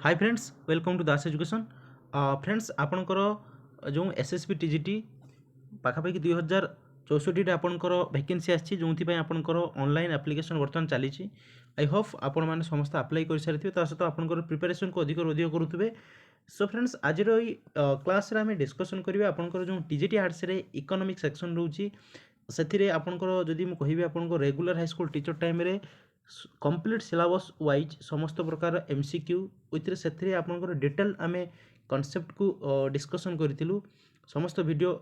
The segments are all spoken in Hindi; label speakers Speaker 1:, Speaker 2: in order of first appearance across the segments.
Speaker 1: Hi friends, welcome to Das education. Friends, आपणकर जो एसएसबी टीजीटी पाखापाखि 2064 आपणकर वैकेंसी आसी जो आपणकर ऑनलाइन एप्लिकेशन बर्तमान चली। आई होप आपण मैंने समस्त अप्लाई कर सारी सहित आपंकर प्रिपेरेसन को अधिक अधिक करुवे। सो फ्रेंड्स, आज क्लास आम डिस्कसन करेंगे आपंकर जो टीजीटी आर्ट्स रे इकोनॉमिक सेक्शन रोचे से आपंकर जदि मुझे कहबी आप regular high school teacher time रे कंप्लीट सिलेबस वाइज समस्त प्रकार एमसीक्यू विथ से आपंकर डिटेल आम कॉन्सेप्ट को डिस्कसन करूँ। समस्त वीडियो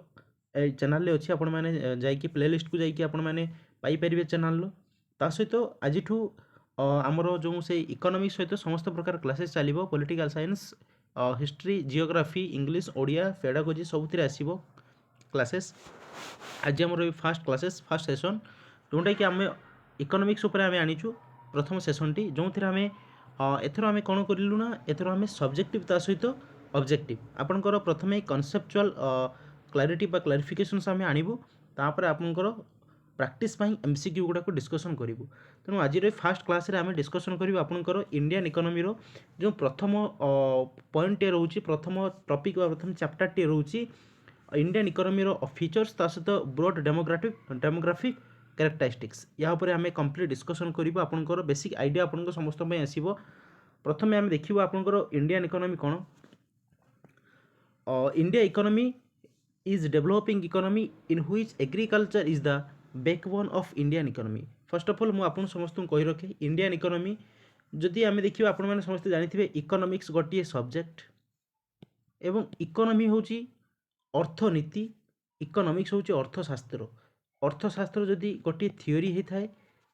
Speaker 1: चैनल अच्छी आपण मैंने जाकि प्लेलिस्ट को जाकि आपण मैंने पाइपर चैनल ता सहित आज आमर जो से इकोनॉमिक्स सहित समस्त प्रकार क्लासेस चलो political science history geography English Odia pedagogy सबुथिरे आसीबो क्लासेस। आज आमर फास्ट क्लासेस फास्ट सेशन जोटा कि आम इकोनॉमिक्स उपर आम आनीचु प्रथम सेशन टी जो आम एथर आम कौन करूँ ना एथर आम सब्जेक्टिव ता सहित ऑब्जेक्टिव आपंकर प्रथम कॉन्सेप्चुअल क्लारिटी बा क्लारिफिकेशंस आम आणबू तापर आपंकर प्रैक्टिस एमसीक्यू गुड़ा को डिस्कसन करूँ। तेणु आज फास्ट क्लास आम डिस्कसन करूँ आपंकर इंडियन इकोनॉमी रो जो प्रथम पॉइंट टे रोचे प्रथम टॉपिक प्रथम चैप्टर टे रोचे इंडियन इकोनॉमी रो फीचर्स ता सहित ब्रॉड डेमोग्राफिक कैरेक्टरिस्टिक्स या उपर आम कंप्लीट डिस्कसन करूँ। आपंकर बेसिक आइडिया आपन समस्त आसो। प्रथम आम देखा आपंकर इंडियन इकोनॉमी कौन। India economy is developing economy in which agriculture is the backbone of Indian economy. First of all मु आपन समस्त कहि रखे इंडियन इकोनॉमी जदि आमे देखिबा आपन माने समस्त जानिथिबे इकोनॉमिक्स गोटिए सब्जेक्ट एवं इकोनॉमी होची अर्थनीति इकोनॉमिक्स होची अर्थशास्त्र जदि गोटिए थियोरी हे थाए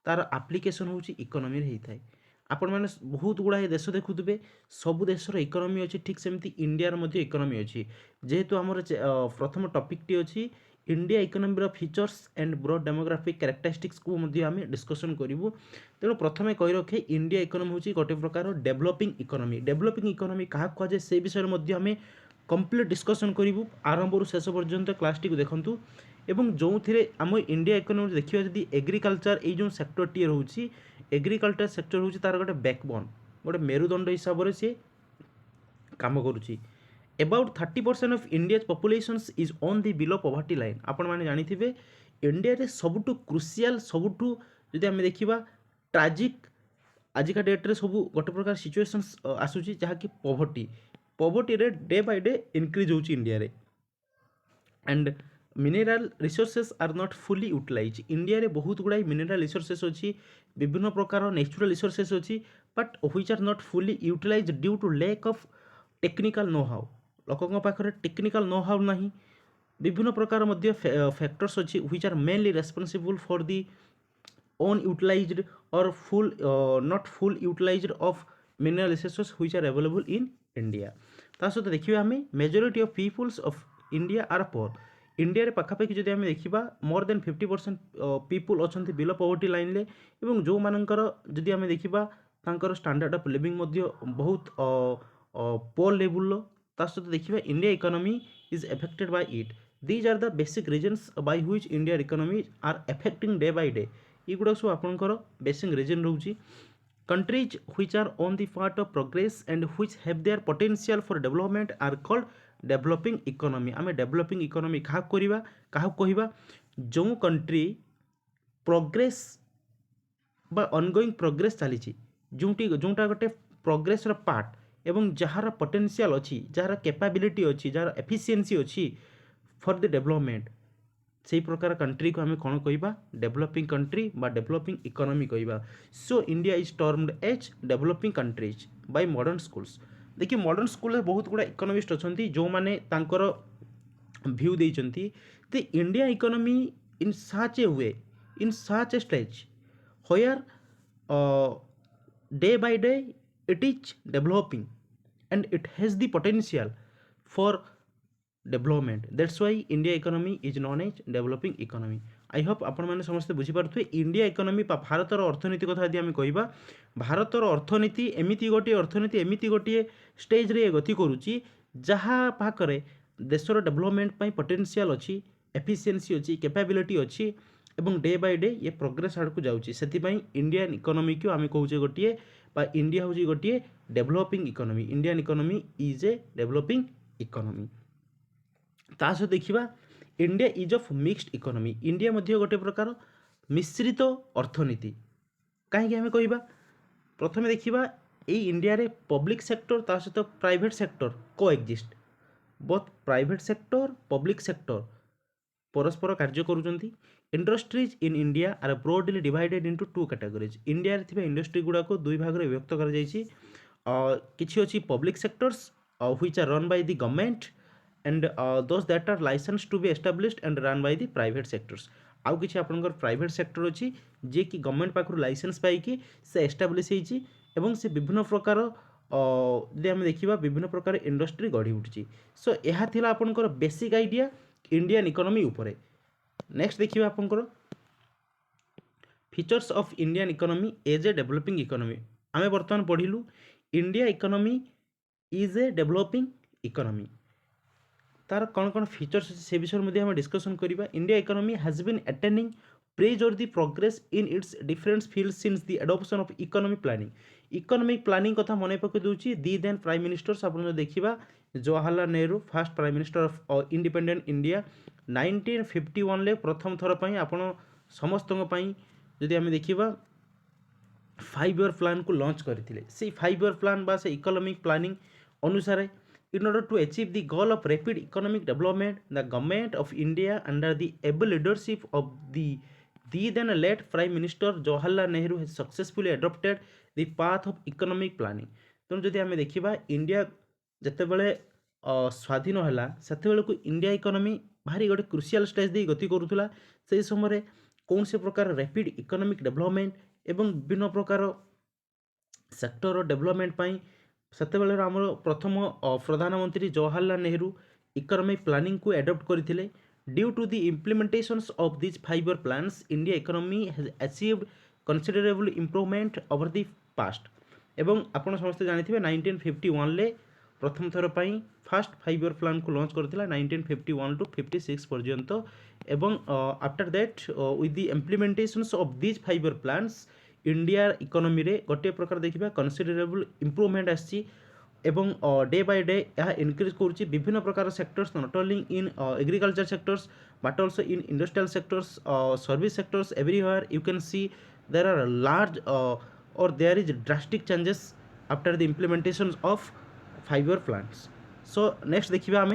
Speaker 1: तार एप्लीकेशन होची इकोनॉमी रे हे थाए। आपण मैंने बहुत गुड़ाए देश देखुवे सबु देशर इकोनॉमी अच्छी ठीक सेमती इंडियार मध्य इकोनॉमी अच्छी जेहेतु आमर प्रथम टॉपिक टी अच्छी India economy features and broad demographic characteristics को आम डिस्कसन करूँ। तेणु प्रथम कही रखे इंडिया इकोनॉमी होची गोटे प्रकार डेवलपिंग इकोनॉमी क्या कहुए से विषय में आम कंप्लीट डिस्कसन करूँ। आरंभ रू शेष पर्यंत क्लास टी देखूँ एवं जो आम इंडिया इकोनॉमी देखिए जदि एग्रीकल्चर ये जो सेक्टर टी रोचे एग्रीकल्चर सेक्टर हूँ तार गोटे बैकबोन गोटे मेरुदंड हिसाब से सी काम करुच्ची। About 30% of India population is on the below poverty line. आपण मैंने जानिथिबे इंडिया रे सबुठु क्रुशियल सबुठु जदि आम देखा ट्राजिक आजिका डेट रे सब गोटे प्रकार सिचुएशंस आसूची जहाँकि पॉवर्टी रे डे बाय डे इनक्रीज होची इंडिया रे and mineral resources are not fully utilise. India रे बहुत गुड़ाई मिनेराल रिसोर्सेस अच्छी विभिन्न प्रकार नेचुरल रिसोर्सेस अच्छी but which are not fully utilise due to lack of technical know how. लोकों पाखे टेक्निकल नो हाउ नहीं विभिन्न प्रकार मध्य फैक्टर्स अच्छी which are mainly responsible for the own utilised or full not full utilised of mineral resources which are available in India. ता सहित देखिए आम majority of peoples of India are poor. India रे पाखापाखि जदि आम देखा मोर देन 50% पीपुल अच्छा बिलो पॉवर्टी लाइन ले एवं जो मानकर जदि आम देखा तांकर स्टैंडर्ड ऑफ लिविंग मध्य बहुत पोर लेवल ता सहित देखिए India economy is affected by it. These are the basic reasons by which India economy are affecting day by day. युड़ा सब आपंकर बेसिक रीजन रोचे। Countries which are on the part of progress and which have their potential for development are called developing economy. आम डेवलपिंग इकोनॉमी क्या कहवा जो कंट्री प्रोग्रेस बा ऑनगोइंग प्रोग्रेस चली जोटा गोटे प्रोग्रेस पार्ट एवं जार पोटेंशियल अच्छी जार कैपेबिलिटी अच्छी जार एफिशिएंसी अच्छी फॉर द डेवलपमेंट से प्रकार कंट्री को आम कौन कहवा डेवलपिंग कंट्री बा डेवलपिंग इकोनॉमी कहवा। So India is termed as developing countries by modern schools. देखिए मॉडर्न स्कूल बहुत गुड़ा इकोनॉमिस्ट अच्छा जो मैंने व्यू देती the India economy in such a way in such a stage where day by day it is developing and it has the potential for development. That's why India economy is known as developing economy. I hope आपण मैंने समस्ते बुझीपारे इंडिया इकोनॉमी भारतर अर्थनीति कथा यदि आम कहवा भारतर अर्थनीति एमती गोटे स्टेज रे गति करुच्ची जहाँ पाखरे देशर डेवलपमेंट पोटेंशियल अच्छी एफिशिएंसी अच्छी कैपेबिलिटी अच्छी ଏବଂ डे बाय डे ये प्रोग्रेस आड़ को जाऊँगी से इंडियन इकोनॉमी को आम कहे गोटे इंडिया हूँ गोटे developing economy Indian economy is a developing economy ता सहित देखा India is of mixed economy India मध्य गोटे प्रकार मिश्रित अर्थनीति कहीं आम कह प्रथम देखा ये इंडिया रे पब्लिक सेक्टर ता सहित private sector coexist both private sector public sector परस्पर कार्य करुँच industries in India are broadly divided into two categories India रे इंडस्ट्री गुड़ाक दुई भाग में विभक्त कर अच्छी public sectors which are run by the government and those that are licence to be established and run by the private sectors आउ किसी आपंकर प्राइवेट सेक्टर अच्छी जी कि गवर्नमेंट पाखु लाइसेंस पाई से एस्टाब्लीश होती से विभिन्न प्रकार यदि आम देखा विभिन्न प्रकार इंडस्ट्री गढ़ी उठी सो यह थिला आपनकर बेसिक आइडिया इंडियन इकोनॉमी उपरे नेक्स्ट देखिए आपंकर features of Indian economy as a developing economy आम बर्तमान पढ़िलु India economy is a developing economy तार कौन कौन फीचर्स से विषय में हम डिस्कसन करवा India economy has been attaining pressure progress in its different fields since the adoption of economic planning economic planning कथा मन पकई दूसरी दी देन प्राइम मिनिस्टर्स आप देखा Jawaharlal Nehru first prime minister of independent India 1951 ले प्रथम थर पर आपण समस्त जदि आम देखा 5 ईयर प्लान को लॉन्च करते से 5 ईयर प्लान बा से इकोनॉमिक प्लानिंग अनुसार in order to achieve the goal of rapid economic development the government of India under the able leadership of the then late prime minister Jawaharlal Nehru has successfully adopted the path of economic planning तेणु जदि आम देखा इंडिया जिते बड़े स्वाधीन है से को इंडिया इकोनॉमी भारी गोटे क्रुशियल स्टेज दे गति करूला से समय कौन से प्रकार रैपिड इकोनॉमिक डेवलपमेंट एवं विभिन्न प्रकार सेक्टर डेवलपमेंट सेते आमर प्रथम प्रधानमंत्री जवाहरलाल नेहरू इकोनॉमिक प्लानिंग को एडप्ट करते due to the implementations of this 5 year plans India economy has achieved considerable improvement over the past एवं आपण समस्ते जानिथिबे 1951 ले प्रथम थर पई फर्स्ट 5 ईयर प्लान को लॉन्च करथिला 1951 टू 56 पर्यंत एवं after that with the implementations of this 5 year plans India economy रे गोटे प्रकार देखा कनसिडरेबल इम्प्रूवमेंट आसी एवं डे बाय डे यह इनक्रीज करुच्ची विभिन्न प्रकार sectors not only in agriculture sectors but also in industrial sectors service sectors everywhere you can see there are large or there is drastic changes after the implementation of 5 year plans so next देखिए आम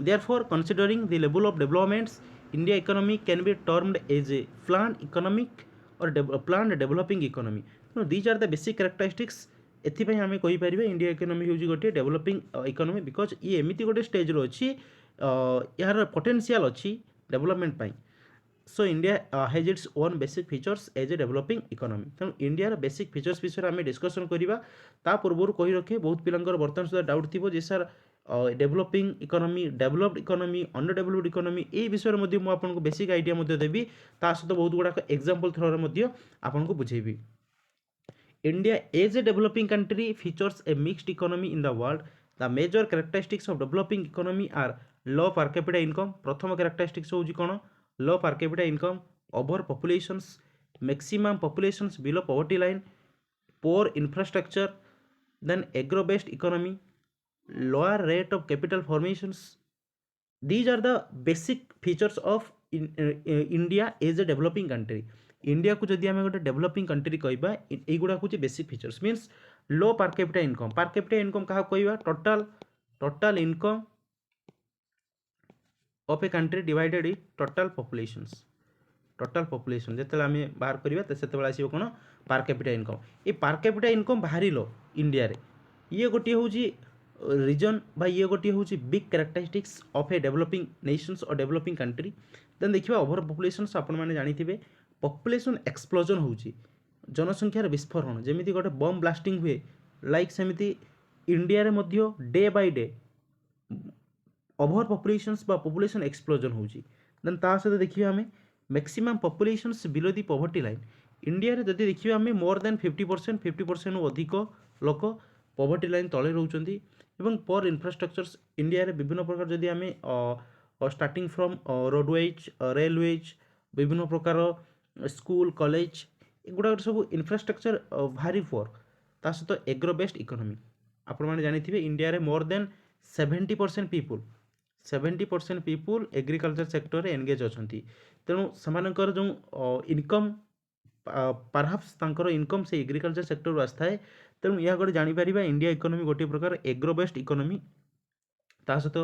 Speaker 1: therefore considering the level of developments India economy can be termed as a plan economic or plan developing economy these are the basic characteristics एथिपाई आम कहीपर इंडिया इकोनॉमी हूँ गोटे डेवलपिंग इकोनॉमी बिकज ये एमती गोटे स्टेज अच्छी यार पोटेंशियल अच्छी डेवलपमेंट पाई so India has its own basic features as a developing economy तेणु इंडियार बेसिक फीचर्स विषय आम डिस्कसन करवा ता पूर्व कही रखे बहुत पिलांकर बर्तमान सुधा डाउट थी जे sir developing economy developed economy under developed economy ये विषय में आपको बेसिक आइडिया देवी ता सहित बहुत गुड़ाक एग्जांपल थ्रो आपको बुझेबी India as a developing country features a mixed economy in the world the major characteristics of developing economy are low per capita income प्रथम कैरेक्टरिस्टिक्स होउची कोन low per capita income over populations maximum populations below poverty line poor infrastructure then agro based economy lower rate of capital formations these are the basic features of India as a developing country India को जदि आम गोटे डेवलपिंग कंट्री कहवा युवा हूँ basic features means low per capita income क्या कहवा total income of a country divided in total population जिते आम बाहर करवा से आसो कौन पर कैपिटा इनकम ये पर कैपिटा इनकम बाहर इंडिया रे ये गोटे हूँ रीजन बा ये गोटे हूँ big characteristics of A developing Nations और डेवलपिंग कंट्री देन देखिए ओवर पॉपुलेशंस आपण मैंने जानी पॉपुलेशन एक्सप्लोजन होची जनसंख्यार विस्फोरण जमी गोटे बम ब्लास्टिंग हुए लाइक सेमती इंडिया रे मध्य day by day over populations बा पॉपुलेशन एक्सप्लोजन होची देन ता सहित देखिए आम maximum populations below the poverty line India रे जदि देखिए आम मोर देन 50% अधिक लोक पॉवर्टी लाइन तले रोचंती एवं पर इंफ्रास्ट्रक्चर्स इंडिया रे विभिन्न प्रकार जदि आम स्टार्टिंग फ्रॉम रोडवेज रेलवेज विभिन्न प्रकार स्कूल कॉलेज एगुड़ा सब इनफ्रास्ट्रक्चर भारी पुअर ता सहित एग्रो बेस्ड इकोनॉमी आपण मैंने जानी इंडिया रे more than 70% people agriculture sector रे एंगेज अछंती तेणु सेमानकर जो इनकम परहाप्स तांकर इनकम से एग्रीकल्चर सेक्टर रु आस्थाए तेणु या गोटे जानीपर इंडिया इकोनॉमी गोटे प्रकार एग्रो बेस्ड इकोनॉमी ता सहित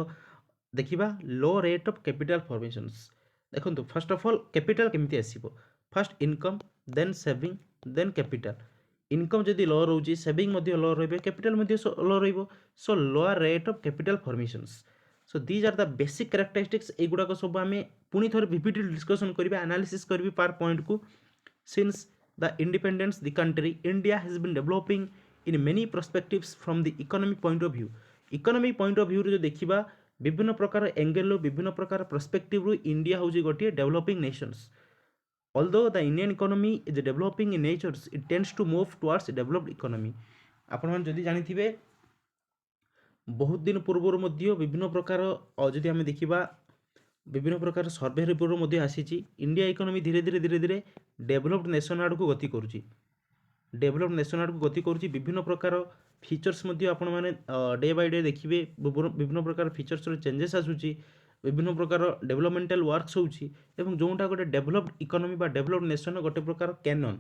Speaker 1: देखिबा low rate of capital formations देखो फर्स्ट ऑफ ऑल कैपिटल केमती आसीबो first income then saving then capital income जदि लो रोची सेविंग मध्य लो रहिबे कैपिटल मध्य लो रहिबो so lower rate of capital formations so these are the basic characteristics एगुड़ा सब आम पुणी थोड़े विभिड डिस्कसन करिबा एनालिसिस करिबी पार पॉइंट को since the independence the country India has been developing in many perspectives from the economic point of view economic point of view जो देखिबा विभिन्न प्रकार एंगेल विभिन्न प्रकार पर्सपेक्टिव रु इंडिया हूँ गोटे developing Nations although the Indian economy is developing in nature it tends to move towards developed economy आपण मान जदि जानिथिबे बहुत दिन पूर्व मध्य विभिन्न प्रकार जदि आम देखा विभिन्न प्रकार सर्वे रिपोर्ट मध्य आसी इंडिया इकोनॉमी धीरे धीरे धीरे धीरे डेवलप्ड नेशन आड़ को गति करुच्ची डेवलप्ड नेशन आड़ को गति करुच्ची विभिन्न प्रकार फीचर्स मध्य आपण माने डे बाय डे देखिए विभिन्न प्रकार फीचर्स चेंजेस आसूची विभिन्न प्रकार डेवलपमेंटल वर्क्स होउची एवं जोटा गोटे डेवलप्ड इकोनॉमी बा डेवलप्ड नेशन गोटे प्रकार कैनन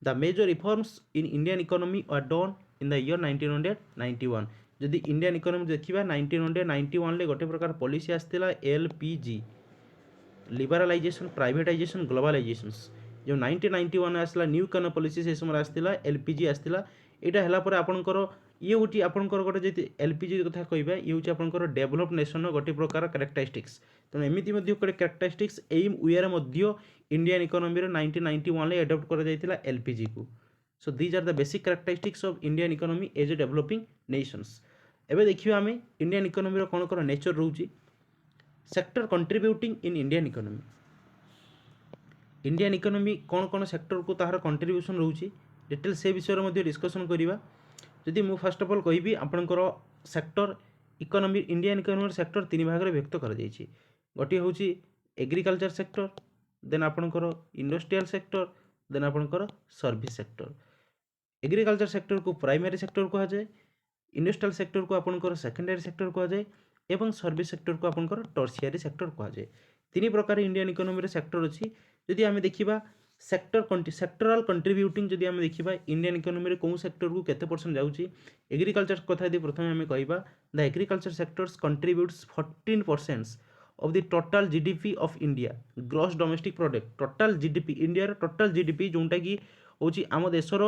Speaker 1: the major reforms in Indian economy are done in the year 1991 जदि इंडियन इकोनॉमी देखिबा 1991 ले गोटे प्रकार पॉलिसी आस्थिला एलपीजी लिबरलाइजेशन प्राइवेटाइजेशन ग्लोबलाइजेशन जो 1991 आसला न्यू इकोनॉमी पॉलिसी से समय आस्थिला एलपीजी आस्थिला एटा हला पर आपनकर ये होची आपनकर गोटे जे एलपीजी कथा कहबा ये होची आपनकर डेवलप नेशन गोटे प्रकार कैरेक्टरिस्टिक्स तेणु एमिति मध्य गोटे कैरेक्टरिस्टिक्स एम उयर मध्य इंडियन इकोनॉमी रे 1991 ले एडॉप्ट करा जायतिला एलपीजी को so these are the basic characteristics of Indian economy as a developing nations एबे देखियो आमे इंडियन इकोनॉमी रो कोन कोन नेचर रहउची sector contributing in Indian economy Indian economy कौन कौन सेक्टर को तार कंट्रीब्यूशन रोचे डिटेल से विषय में डिस्कसन करवा जदि मु फर्स्ट ऑफ ऑल कहबी आपंकर sector economy Indian economy sector तीन भाग में व्यक्त कर गोटे हूँ एग्रीकल्चर सेक्टर देन आपंकर इंडस्ट्रियल सेक्टर देन आपंकर सर्विस सेक्टर एग्रीकल्चर सेक्टर को प्राइमरी सेक्टर कह जाए इंडस्ट्रियल सेक्टर को आपंकर सेकेंडरी सेक्टर कह जाए एवं सर्विस सेक्टर को आपंकर टर्शियरी सेक्टर कह जाए तीन प्रकार इंडियन इकोनॉमी सेक्टर अच्छी जदि आम देखा सेक्टराल कंट्रीब्यूटिंग जदि आम देखा इंडियन इकोनॉमी कौन सेक्टर को केते परसेंट जाऊँगी एग्रीकल्चर कथा यदि प्रथम आम कहवा the agriculture sectors contributes 14% of the total GDP of India gross domestic product total GDP India total GDP जोटा कि हूँ आम देशर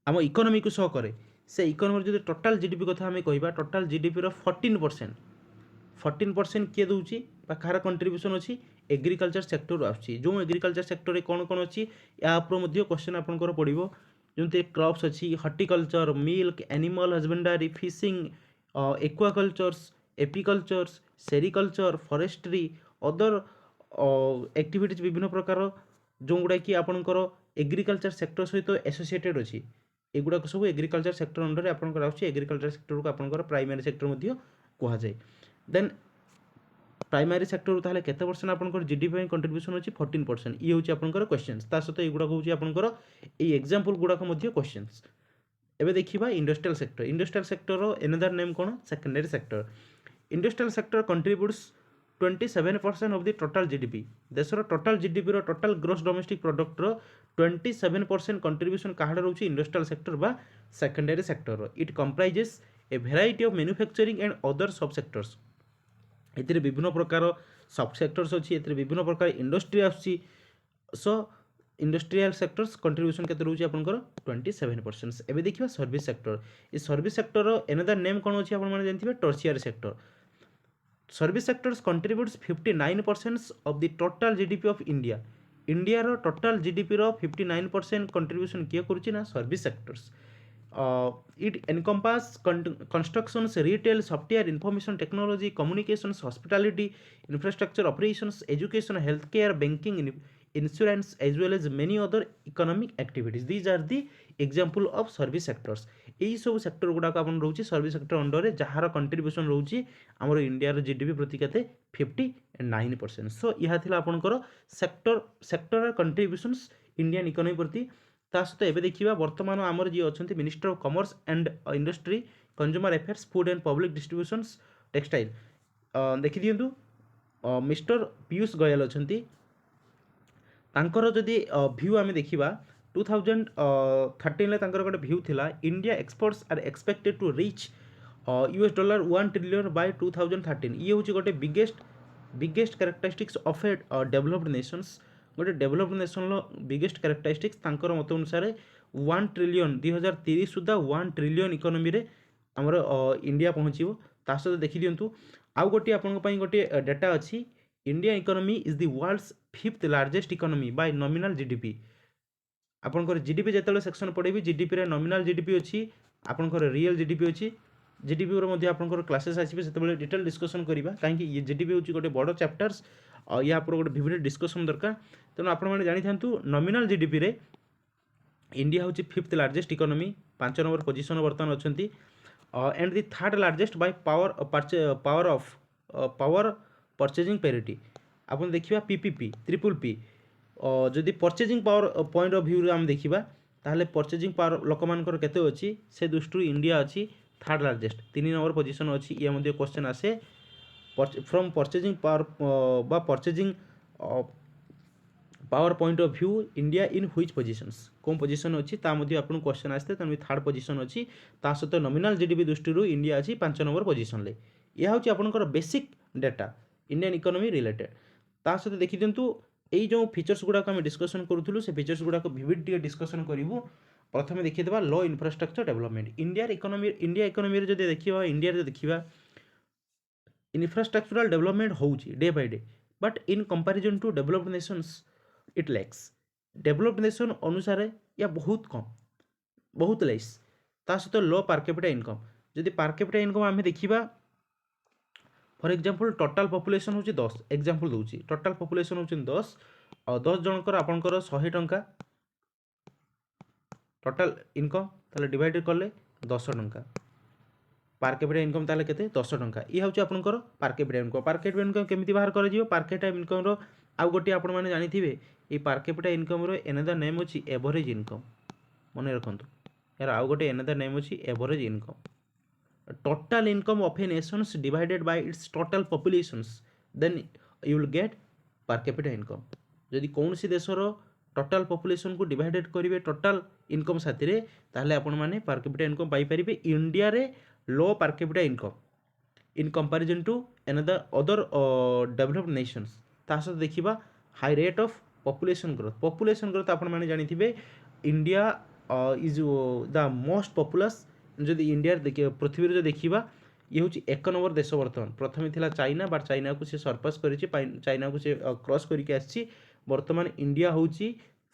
Speaker 1: आम इकोनॉमी को सह करे से इकोनॉमी जो टोटल जीडीपी कथा आम कहवा टोटल जीडीपी रो 14% किए दूची कहार कंट्रीब्यूशन अच्छी एग्रीकल्चर सेक्टर आसूँ जो एग्रीकल्चर सेक्टर में कौन कौन अच्छी या क्वेश्चन आपंकर पड़ो जमी क्रॉप्स अच्छी horticulture milk animal husbandry fishing aquacultures apicultures sericulture forestry other activities विभिन्न प्रकार जो गुड़ा कि आपंकर एग्रीकल्चर सेक्टर सहित एसोसिएटेड अच्छी एगुड़ा सब एग्रीकल्चर सेक्टर अंडर आपंकर आसूँ एग्रीकल्चर सेक्टर को आपंकर प्राइमरी सेक्टर कह जाए देन प्राइमरी सेक्टर ताहले केते परसेंट आपनकर जीडीपी कंट्रीब्यूशन अछि 14% ये होछि आपनकर क्वेश्चंस ता सहित एगुडा होछि आपनकर ए एग्जांपल गुडा को मध्ये क्वेश्चंस एबे देखिबा इंडस्ट्रियल सेक्टर रो अनदर नेम कोन secondary sector industrial sector contributes 27% of the total GDP देशर टोटल जीडीपी रो टोटल ग्रोस डोमेस्टिक प्रोडक्ट रो 27% कंट्रीब्यूशन काहाडा रहउछि इंडस्ट्रियल सेक्टर बा सेकेंडरी सेक्टर रो it comprises a variety of manufacturing and other sub sectors एथिरे विभिन्न प्रकार सब सेक्टर्स अच्छी एथिरे विभिन्न प्रकार इंडस्ट्री आसी सो इंडस्ट्रियल सेक्टर्स कंट्रीब्यूशन केते रहउछि आपनकर 27%। एबे देखिबा सर्विस सेक्टर ए सर्विस सेक्टर रो अनदर नेम कोन अछि आपन माने जानथिबे tertiary sector service sectors contributes 59% of the total GDP of India India रो टोटल जीडीपी रो 59% कंट्रीब्यूशन किए करूछि ना service sectors it encompass constructions retail software information technology communications hospitality infrastructure operations education healthcare banking insurance as well as many other economic activities these are the example of service sectors यही सब सेक्टर गुड़ाक आप रोचे service sector under jar contribution रोचे आम इंडिया जीडीपी प्रति के 59%। सो यह आपंकर sector sector contributions Indian economy प्रति। ता सहित एवं देखा बर्तमान आमर जी अच्छा minister of commerce and industry consumer affairs food and public distributions textile देखी दिंतु मिस्टर पीयूष गोयल अच्छा तांकर जदि भ्यू आम देखा 2013 गोटे भ्यू थिला India exports are expected to reach $1 trillion by 2013। ये हूँ गोटे biggest characteristics of a developed nations गोटे डेवलप्ड नेशन बिगेस्ट कैरेक्टरिस्टिक्स तांकर मत अनुसार 1 ट्रिलियन 2030 सुधा 1 ट्रिलियन इकोनॉमी रे आमर इंडिया पहुँचो। ता सहित देखी दिंतु आउ गोटे आपंपाई गोटे डाटा अच्छी India economy is the world's 5th largest economy by nominal GDP. आपंकर जीडीपी जिते सेक्शन पढ़ेबी जीडीपी रे नॉमिनल जीडीपी अच्छी आपंकर रियल जीडीपी अच्छी जीडीपी रो आपंकर क्लासेस आसबे से डिटेल डिस्कसन करवा कहीं ये जीडीपी हूँ गोटे बड़ चैप्टर्स या गोटे विभिन्न डिस्कसन दरकार। तेणु आपने जानी था नॉमिनल जीडीपी रे इंडिया हूँ 5th largest economy 5 number position बर्तमान अच्छा and the 3rd largest by power purchasing parity. आप देखा पीपीपी ट्रिपल पी जदि purchasing power point of view आम देखा ताहले परचेजिंग पावर लोक मानकर केते अछि से दृष्टि इंडिया अच्छी 3rd लार्जेस्ट 3 नंबर पोजिशन अच्छी। ये मध्य क्वेश्चन आसे फ्रॉम परचेजिंग पावर बा purchasing power point of view India in which positions कौन पोजिशन अच्छी आपको क्वेश्चन आसते तेणु 3rd पोजिशन अच्छी ता सहित नॉमिनल जीडीपी दृष्टि इंडिया अच्छी 5 नंबर पोजिशन ले। यह हूँ आपंकर basic data Indian economy related. ता सहित देखी दिंतु यही जो फीचर्स गुड़ाक आम डिस्कसन करूँ से फीचर्स गुड़ाक विविध टे डिस्कसन करूँ। प्रथम देखीदा लो इनफ्रास्ट्रक्चर डेवलपमेंट इंडिया इकोनॉमी जब देखा इंडिया देखा इनफ्रास्ट्रक्चरल डेवलपमेंट होची day by day but in comparison to developed nations it lacks. Developed nation अनुसार या बहुत कम बहुत लेस ता सहित लो पर कैपिटा इनकम जदि पर कैपिटा इनकम आम देखा फॉर एग्जांपल टोटल पॉपुलेशन हूँ 10 एग्जांपल दूसरी टोटल पॉपुलेशन हूँ 10 और 10 जनकर आपंकर 100 टंका टोटल इनकम ताले डिवाइड कले 10 टंका पर कैपिटा इनकम ताले केते 10 टंका। ये हूँ आपंकर पर कैपिटा इनकम केमिति बाहर कर पर कैपिटा इनकम रो आउ गोटे आपण माने जानि थिबे ये पर कैपिटा इनकम रो एनदर नेम अछि एवरेज इनकम मन रखंतु यार आउ गोटे एनदर नेम अछि average income. Total income of a nation divided by its total populations then you will get per capita income। जदि कौन सी देशर टोटाल पॉपुलेशन को डिवाइडेड करेंगे टोटाल इनकम साथी ताहले आपण माने पर कैपिटा इनकम पाई परिबे। इंडिया रे low per capita income in comparison to other developed nations. ता सहित देखिबा high rate of population growth आपण माने जानि थिबे India is the most populous जदि इंडिया देखिए पृथ्वी जो देखा ये हूँ 1 नंबर देश बर्तमान प्रथम थी चाइना बट चाइना को सी सरपास कर चाइना को सी क्रॉस करके आसी बर्तमान इंडिया हूँ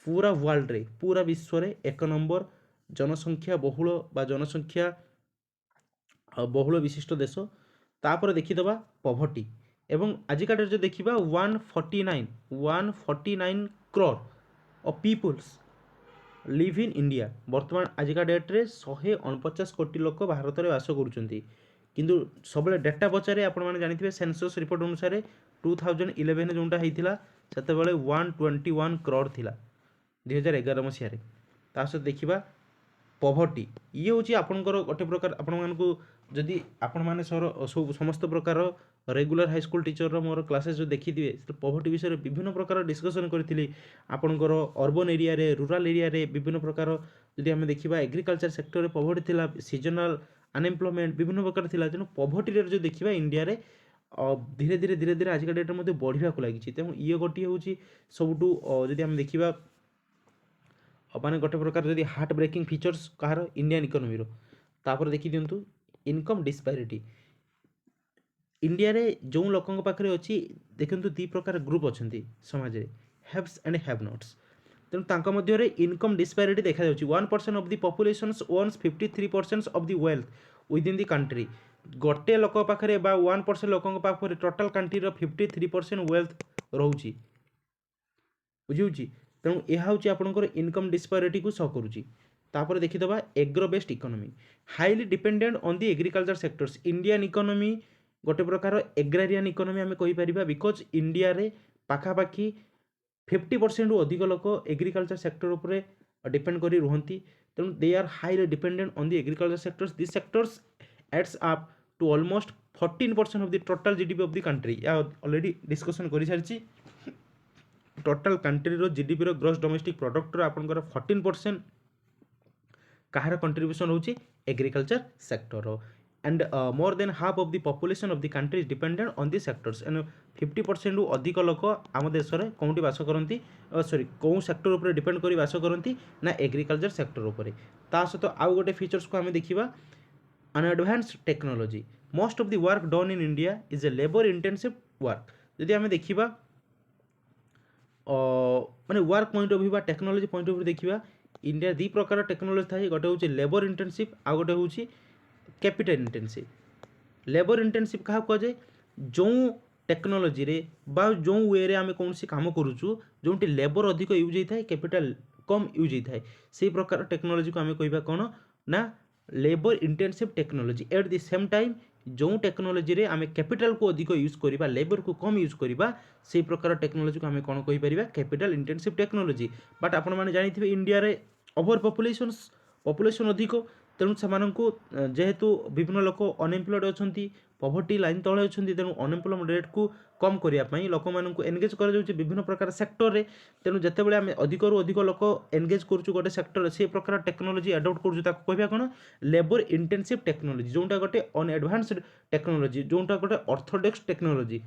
Speaker 1: पूरा वर्ल्ड रे पूरा विश्व रे 1 नंबर जनसंख्या बहुल बा जनसंख्या बहुल विशिष्ट देश। तापर देखीदबा पॉवर्टी एवं आजिका डेट जो देखा 149 crore of peoples live in India. बर्तमान आजिका डेट रे 149 कोटी लोक भारत में बास करुँच किंतु सब डेटा पचारे आपने जानते सेंसस रिपोर्ट अनुसार 2011 जोटा होता से 121 करोड़ थिला 2011 मसीह। सहित देखा पॉवर्टी ये हूँ आपंकर गोटे प्रकार आपको जदि आपण मैंने समस्त प्रकार regular high school teacher more classes जो देखिए पॉवर्टी विषय में विभिन्न प्रकार डिस्कसन करी आपंकर अर्बन एरिया रे रूरल एरिया रे विभिन्न प्रकार जदि आम देखा एग्रीकल्चर सेक्टर में पॉवर्टी थिला सीजनल अनएम्प्लॉयमेंट विभिन्न प्रकार थिला तेणु पॉवर्टी रे जो देखा इंडिया रे धीरे धीरे आजिका डेट में बढ़ा लगी तेणु ये गोटे हूँ सबुठू जदि आम देखा माने गोटे प्रकार जदि हार्ट ब्रेकिंग फीचर्स कहार इंडियन इकोनॉमी रो। तापर देखि दिंतु इनकम डिस्पैरिटी इंडिया रे जो लोकों पाखे अच्छी देखंतु दी प्रकार ग्रुप अच्छा समाज रे हैव्स एंड हैव नॉट्स तेणु तांका मध्य रे इनकम डिस्पैरिटी देखा जाउची 1% of the population owns 53% of the wealth within the country. गोटे लोक पाखे बा 1% लोकों पाखे टोटल कंट्री रो 53% वेल्थ रोची बुझी तेणु यह हूँ आपंकर इनकम डिस्पैरिटी को शो करुच्ची। तापर देखिदबा agro based economy highly dependent on the agriculture sectors Indian economy गोटे प्रकार एग्रारियन इकोनॉमी आम कहीपर बिकज इंडिया रे पाखापाखि 50% रु अधिक लोक एग्रीकल्चर सेक्टर उपर डिपेंड करी रुहंती तेणु they are highly dependent on the agriculture sectors this sectors adds up to almost 14% of the total GDP of the country या ऑलरेडी डिस्कशन कर सारी टोटल कंट्री रो जीडीपी रो ग्रोस डोमेस्टिक प्रोडक्ट रो आपनकर 14% कहार कंट्रीब्यूशन होची agriculture sector and more than half of the population of the country is dependent on the sectors and 50% रु अधिक लोक आम देश में कौटी बास करती सॉरी कौ सेक्टर उपर डिपेंड कर बास करती ना एग्रीकल्चर सेक्टर उपर ता सहित आउ गोटे फीचर्स को आम देखा an advanced technology most of the work done in India is a labor intensive work जदि आम देखा माने वर्क पॉइंट ऑफ व्यू बा टेक्नोलॉजी पॉइंट ऑफ व्यू देखा इंडिया दी प्रकार टेक्नोलॉजी थाए गोटे हूँ लेबर इंटेंसिव आ गोटे हूँ कैपिटल इंटेंसिव लेबर इंटेंसिव क्या कहुए जो टेक्नोलॉजी रे बा जो वे रे आम कौन काम करूँ जो लेबर अधिक यूज होता है कैपिटल कम यूज होता है से प्रकार टेक्नोलॉजी को आम कह कौन ना labour intensive technology at the same time जो टेक्नोलॉजी रे आम कैपिटल को अधिक यूज करवा लेबर को कम यूज करवा से प्रकार टेक्नोलॉजी को आम कौन कहीपर कैपिटल इंटेंसिव टेक्नोलॉजी बट आपण मैंने जानी इंडिया रे ओवर पॉपुलेशन अधिक तेणु से जेहेतु विभिन्न लोक अनएम्प्लॉयड अच्छा पॉवर्टी लाइन तले अच्छा तेणु अनएम्प्लॉयमेंट रेट को कम करने लोक मानू एनगेज कर विभिन्न प्रकार सेक्टर रे तेणु जितेबाला आम अधिक अधिक लोक एनगेज करुँ गोटे सेक्टर से प्रकार टेक्नोलॉजी एडप्ट करुँ कहवा कौन लेबर इंटेंसिव टेक्नोलॉजी जोटा गोटे अनएडवांस्ड टेक्नोलॉजी जोटा गोटे ऑर्थोडॉक्स टेक्नोलॉजी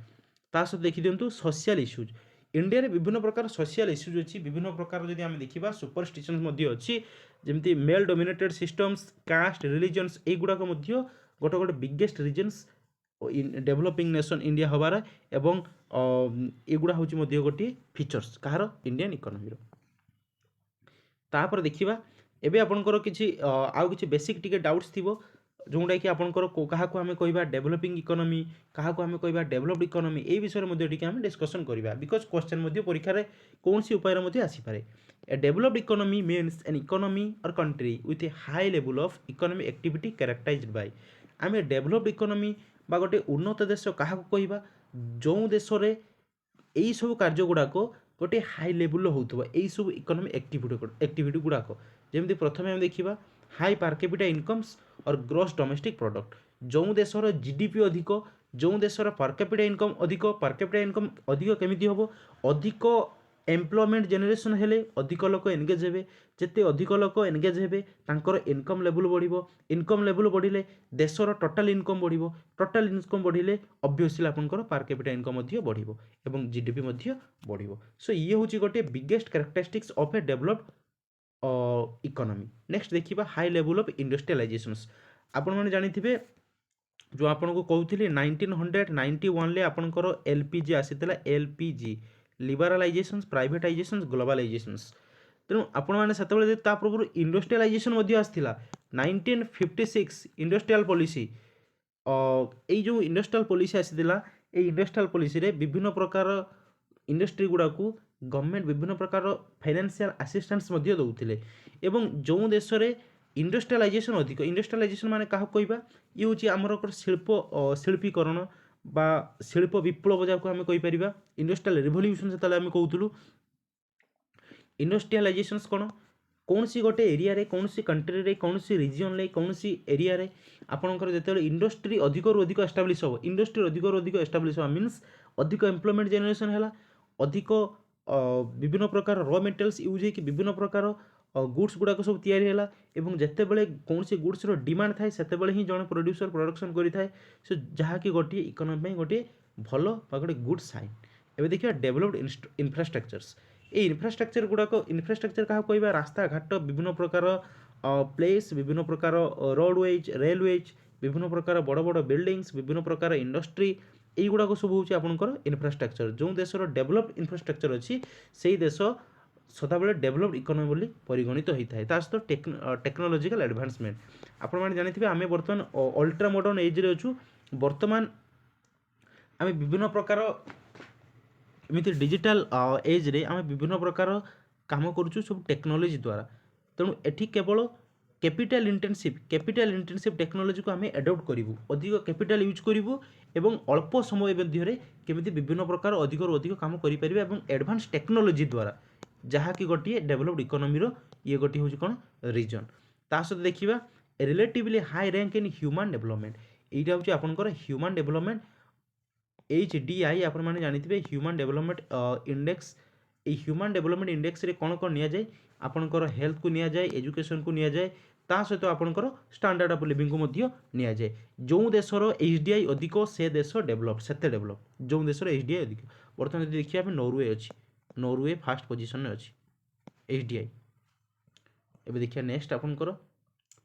Speaker 1: ता सहित देखी दिंतु सोशल इश्यूज इंडिया रे विभिन्न प्रकार सोशल इश्यूज अच्छी विभिन्न प्रकार जदि आम देखा सुपरस्टिशंस अच्छी जमती male dominated systems caste religions युवाक गोटे गोटे biggest reasons developing nation India हबार एवं युवा हूँ गोटे फीचर्स कहार इंडियन इकोनॉमी तापर देखा एबे आपनकर किछि आउ किछि बेसिक टिके डाउट्स थिबो जोटा कि आपंकर क्या आम कह डेभलपिंग इकोनॉमी क्या आम कह डेभलप्ड इकोनॉमी ए विषय में आम डिस्कसन करवा बिकज क्वेश्चन परीक्षा रे कौन सी उपाय आसीपे a developed economy means an economy or country with a high level of economic activity characterised by आम डेभलप्ड इकोनॉमी बा गोटे उन्नत देश क्या कहवा जो देश में यही सब कार्य गुड़ाक गोटे हाई लेवल होता है सब इकोनॉमिक एक्टिविटी गुड़ाक जमी प्रथम आम देखा हाई पर कैपिटा इनकम्स और ग्रोस डोमेस्टिक प्रोडक्ट जो देशर जीडीपी अधिक जो देशर पर कैपिटा इनकम अधिक केमिति हम अधिक एम्प्लॉयमेंट जनरेशन हेले अधिक लोक एनगेज हेबे जिते अधिक लोक एनगेज हेबे तांकर इनकम लेवल बढ़िबो इनकम लेवल बढ़िले देशर टोटल इनकम बढ़िबो टोटल इनकम बढ़िले ऑब्वियसली आपनकर पर कैपिटा इनकम मध्ये बढ़िबो एवं जीडीपी मध्ये बढ़िबो सो ये होची गोटे biggest characteristics of a developed economy next देखिबा हाई लेवल ऑफ इंडस्ट्रियलाइजेशंस आपण माने जानिथिबे जो आपन को कहउथिले 1991 ले आपनकर एलपीजी आसीतला एलपीजी लिबरालाइजेशंस प्राइवेटाइजेशंस ग्लोबलाइजेशंस तेणु आपण मैंने से पूर्व इंडस्ट्रियलाइजेशन आसला 1956 इंडस्ट्रियल पॉलिसी यही जो इंडस्ट्रियल पॉलिसी आसीला ये इंडस्ट्रियल पॉलिसी रे विभिन्न प्रकार इंडस्ट्री गुड़ा को गवर्नमेंट विभिन्न प्रकार फाइनेंशियल असिस्टेंस दौले एवं जो देश में इंडस्ट्रियलाइजेशन अधिक इंडस्ट्रियलाइजेशन माने क्या कहवा ये हूँ आमर शिल्प शिल्पीकरण बा शिल्प विप्लव जहाँ आम कहीपर इंडस्ट्रियल रिवोल्यूशन से आम कहूँ इंडस्ट्रियलाइजेशंस कौन सी गोटे एरिया रे कौन सी कंट्री रे कौन सी रिजन रे कौन सी एरिया रे आपनकर जेतेबेले इंडस्ट्री अधिक रु अधिक एस्टाब्लिश हो इंडस्ट्री अधिक रु अधिक एस्टाब्लिश हो मीन्स अधिक एम्प्लॉयमेंट जनरेशन है अधिक विभिन्न प्रकार रॉ मटेरियल्स यूज होकर विभिन्न प्रकार गुड्स गुड़ाक सब तैयारी है एवं जितेबले कौन सी गुड्स डिमांड थाए सेतेबले ही जड़े प्रोड्यूसर प्रोडक्शन करें सो जहाँकि गोटे इकोनॉमी गोटे भल गोटे गुड साइन एवं देखिए डेवलप्ड इंफ्रास्ट्रक्चर्स ये इंफ्रास्ट्रक्चर गुड़ाक इंफ्रास्ट्रक्चर क्या कहवा रास्ता घाट विभिन्न प्रकार प्लेस विभिन्न प्रकार रोडवेज रेलवेज विभिन्न प्रकार बड़ बड़ बिल्डिंग्स विभिन्न प्रकार इंडस्ट्री युवाक सब हूँ आपंकर इंफ्रास्ट्रक्चर जो देशर डेभलप्ड इंफ्रास्ट्रक्चर अच्छी से देश सदाबले डेभलप्ड इकोनॉमी बोली परिगणित होता है ता सहित टेक्नोलॉजिकल एडवांसमेंट आपण मैंने जानी आम बर्तमान अल्ट्रा मॉडर्न एज रे अच्छू बर्तमान आम विभिन्न प्रकार एमती डिजिटल एज रे आम विभिन्न प्रकार काम करुचु सब टेक्नोलॉजी द्वारा तेणु एठी केवल कैपिटल इंटेंसिव टेक्नोलोजी को आम एडप्ट करूँ अधिक कैपिटल यूज करूँ एवं अल्प समय मध्य केमी विभिन्न प्रकार अधिक अधिक कम करें और एडवांस टेक्नोलोजी द्वारा जहाँकि गोटे डेभलप्ड इकोनोमी ये गोटे हूँ कौन रिजन ता सहित देखा relatively high rank in human development यहाँ हूँ आपंकर ह्यूमन डेभलपमेंट HDI आपण मैंने जानते human development index human development index रे कौन कौन नि आपणकर हेल्थ को नि एजुकेशन को नि ता सहित आपणकर स्टैंडर्ड ऑफ लिविंग को नि जो देशर HDI अधिक से देश डेभलप से डेभलप जो देशर HDI अधिक बर्तमान यदि देखिए नॉर्वे अच्छी नॉर्वे फास्ट पोजिशन में अच्छी HDI एबे देखिए नेक्स्ट आपणकर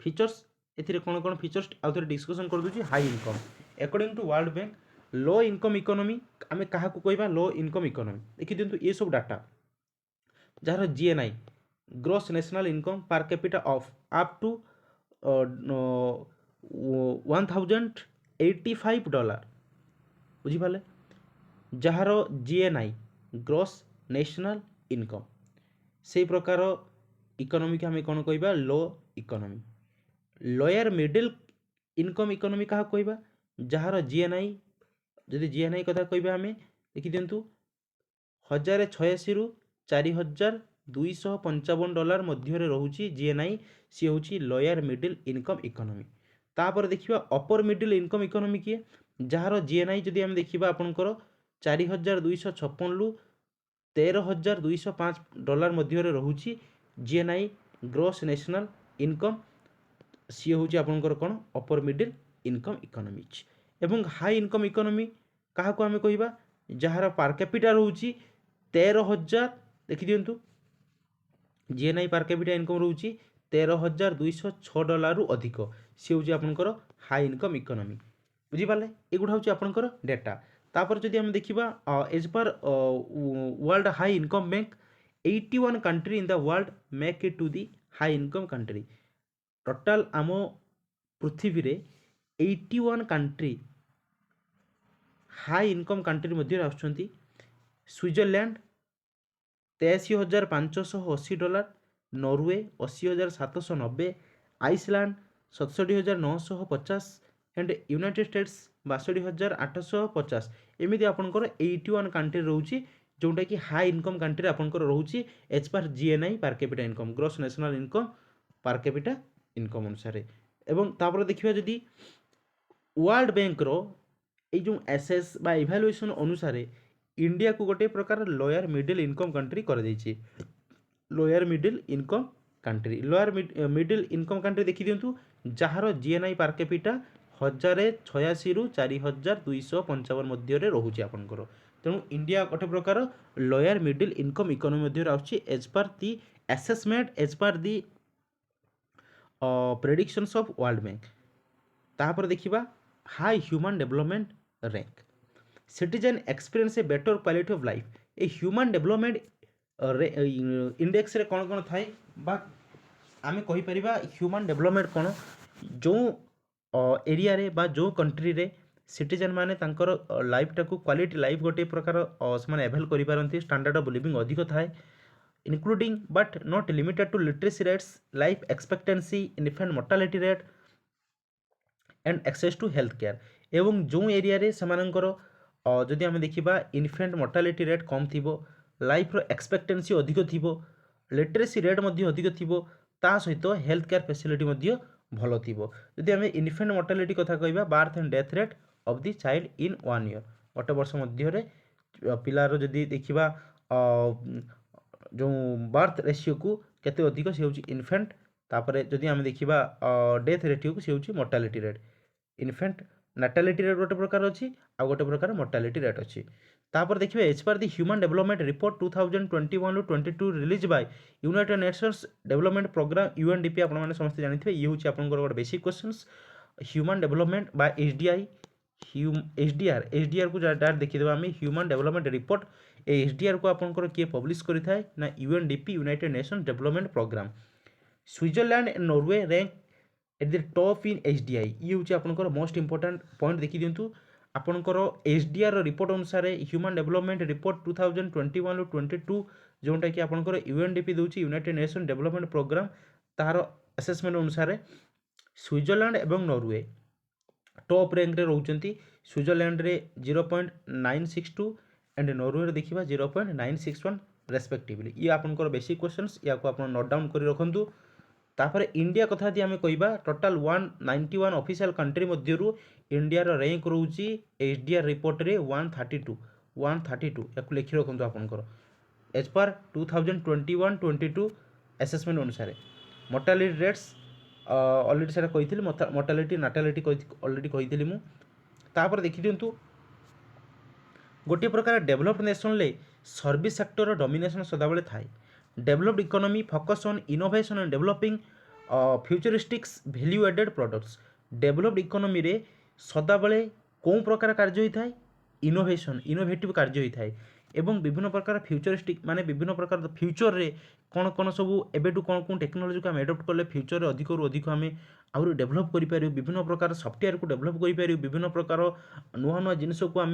Speaker 1: फीचर्स एथिरे कौन कौन फीचर्स आउ थे डिस्कसन कर दूची high income according to World Bank low income economy आम क्या कहवा लो इनकम इकोनॉमी देखी दिंतु ये सब डाटा जार GNI gross national income per capita of up to $1085 बुझीपारे जार GNI ग्रोस नेशनल इनकम से प्रकार इकोनॉमी के आम कौन कहवा low economy lower middle income economy क्या कहवा जार GNI जदि GNI कथा कहबा आम देखी दिंतु 1086 रु $4255 मध्य रोचे GNI सी हूँ लोअर मिडिल इनकम इकोनॉमी तापर देखिए अपर मिडिल इनकम इकोनॉमी किए जार GNI जदि आम देखा आपंकर $4256 रु $13,205 मध्य रोचे GNI ग्रोस नेशनल इनकम सी हूँ आपंकर कौन अपर मिडिल इनकम इकोनॉमी एवं हाई इनकम इकोनॉमी क्या आम कहवा जार पार कैपिटा रोचे 13,000 देखी दिंतु GNI पार कैपिटा इनकम रोचे $13,206 रु अधिक सी हूँ आपंकर हाई इनकम इकोनॉमी बुझीपारे एगुड़ा हूँ आपंकर डेटा तापर जदि आम देखा as per world high income bank 81 country in the world make it to the high income country total आम पृथ्वी रे 81 कंट्री हाई इनकम कंट्री मध्य आसुँच Switzerland $83,580 Norway 80,790 Iceland 67,950 and United States 62,850 एमती आपंकर 81 कंट्री रोचे जोटा कि हाई इनकम कंट्री आपंकर रोचे as per GNI per capita income gross national income per capita income अनुसार एवं तापर देखिए जदि वर्ल्ड बैंक रो जो एसएस बा इभालुएसन अनुसार इंडिया को गोटे प्रकार लोअर मिडिल इनकम कंट्री कर देछि lower middle income country lower middle income country देखी दिंतु जार GNI पर कैपिटा 1086 रु 4,255 मध्य रोचे आपंकर तेणु इंडिया गोटे प्रकार लोअर मिडिल इनकम इकोनॉमी मध्य आउछि as per the assessment as per the predictions of World Bank तापर देखिबा high human development rank citizen experience a better quality of life a human development index रे कौन कौन थाए बा आम कहीपर ह्यूमन डेवलपमेंट कौन जो एरिया रे बा जो कंट्री रे सिटीजन माने तांकर लाइफ टाकू क्वालिटी लाइफ गोटे प्रकार से एभेल करि स्टैंडर्ड ऑफ लिविंग अधिक थाए including but not limited to literacy rates life expectancy infant mortality rate and access to health care एवं जो एरिया रे सेमानंकर जदि आम देखा इन्फेंट मोर्टालिटी रेट कम थी लाइफ रो एक्सपेक्टेंसी अधिक थी लिटरेसी रेट अधिक थी ता सहित हेल्थ केयर फैसिलिटी भल थी जदि आम इन्फेंट मोर्टालिटी कथा कहबा birth and death rate of the child in 1 year गोटे वर्ष मध्य पिलार जदि देखा जो बर्थ रेशियो को केते अधिक से होची इन्फेंट तापर जदि आम देखा डेथ रेशियो को से होची मोर्टालिटी रेट इन्फेंट नाटालिटी रेट गोटे प्रकार अच्छी आ गोटे प्रकार मोर्टालिटी रेट अच्छी तापर देखिए as per the human development report 2021-22 release by united nations development programme UNDP आपण माने समस्त जानिथिबे ये होची आपनकर गोटे basic questions human development by HDR को डायरेक्ट देखि देबा हम ह्यूमन डेवलपमेंट रिपोर्ट ए HDR को आपनकर किए पब्लिश करिथाय ना UNDP united nations development programme Switzerland and Norway rank at the top in HDI ये हूँ आपंकर मोस्ट इंपोर्टेंट पॉइंट देखी दिंतु आपंकर HDR रिपोर्ट अनुसार ह्यूमन डेवलपमेंट रिपोर्ट 2021-22 जोटा कि आपंकर UNDP दूची यूनाइटेड नेशन डेवलपमेंट प्रोग्राम तार आसेसमेंट अनुसार स्विट्जरलैंड एवं नॉर्वे टॉप रैंक रे रोचंती। स्विट्जरलैंड रे 0.962 एंड नॉर्वे रे देखिबा 0.961 रेस्पेक्टिवली। ये आपनकर बेसिक क्वेश्चंस या को आपन नोट डाउन करि रखंतु। तापर इंडिया कथा यदि आम कहवा टोटाल 191 ऑफिशियल कंट्री मध्यरु इंडिया रैंक रोची एचडीआर रिपोर्ट रे 132 या लिखि रखंतु आपनकर एज पर 2021-22 असेसमेंट अनुसार। मोर्टालिटी रेट्स ऑलरेडी सेटा कही मोर्टालिटी नाटालिटी ऑलरेडी कही मु। तापर देखि दियंतु गोटे प्रकार डेभलप्ड नेशन ले सर्विस सेक्टर डोमिनेशन सदाबले थाए। Developed economy focus on innovation and developing futuristics value added products. Developed economy रे सदाबले कौन प्रकार कार्य होता है इनोवेशन इनोवेटिव कार्य होता है एवं विभिन्न प्रकार फ्यूचरिस्टिक माने विभिन्न प्रकार फ्यूचर रे कौन कौन सब एबेटू कौन कौन टेक्नोलोजी को आम एडप्ट कले फ्यूचर रे अधिक रु अधिक आम आहुरी डेभलप करें विभिन्न प्रकार सफ्टवेयर को डेभलप करें विभिन्न प्रकार नुआ नुआ जिनस को आम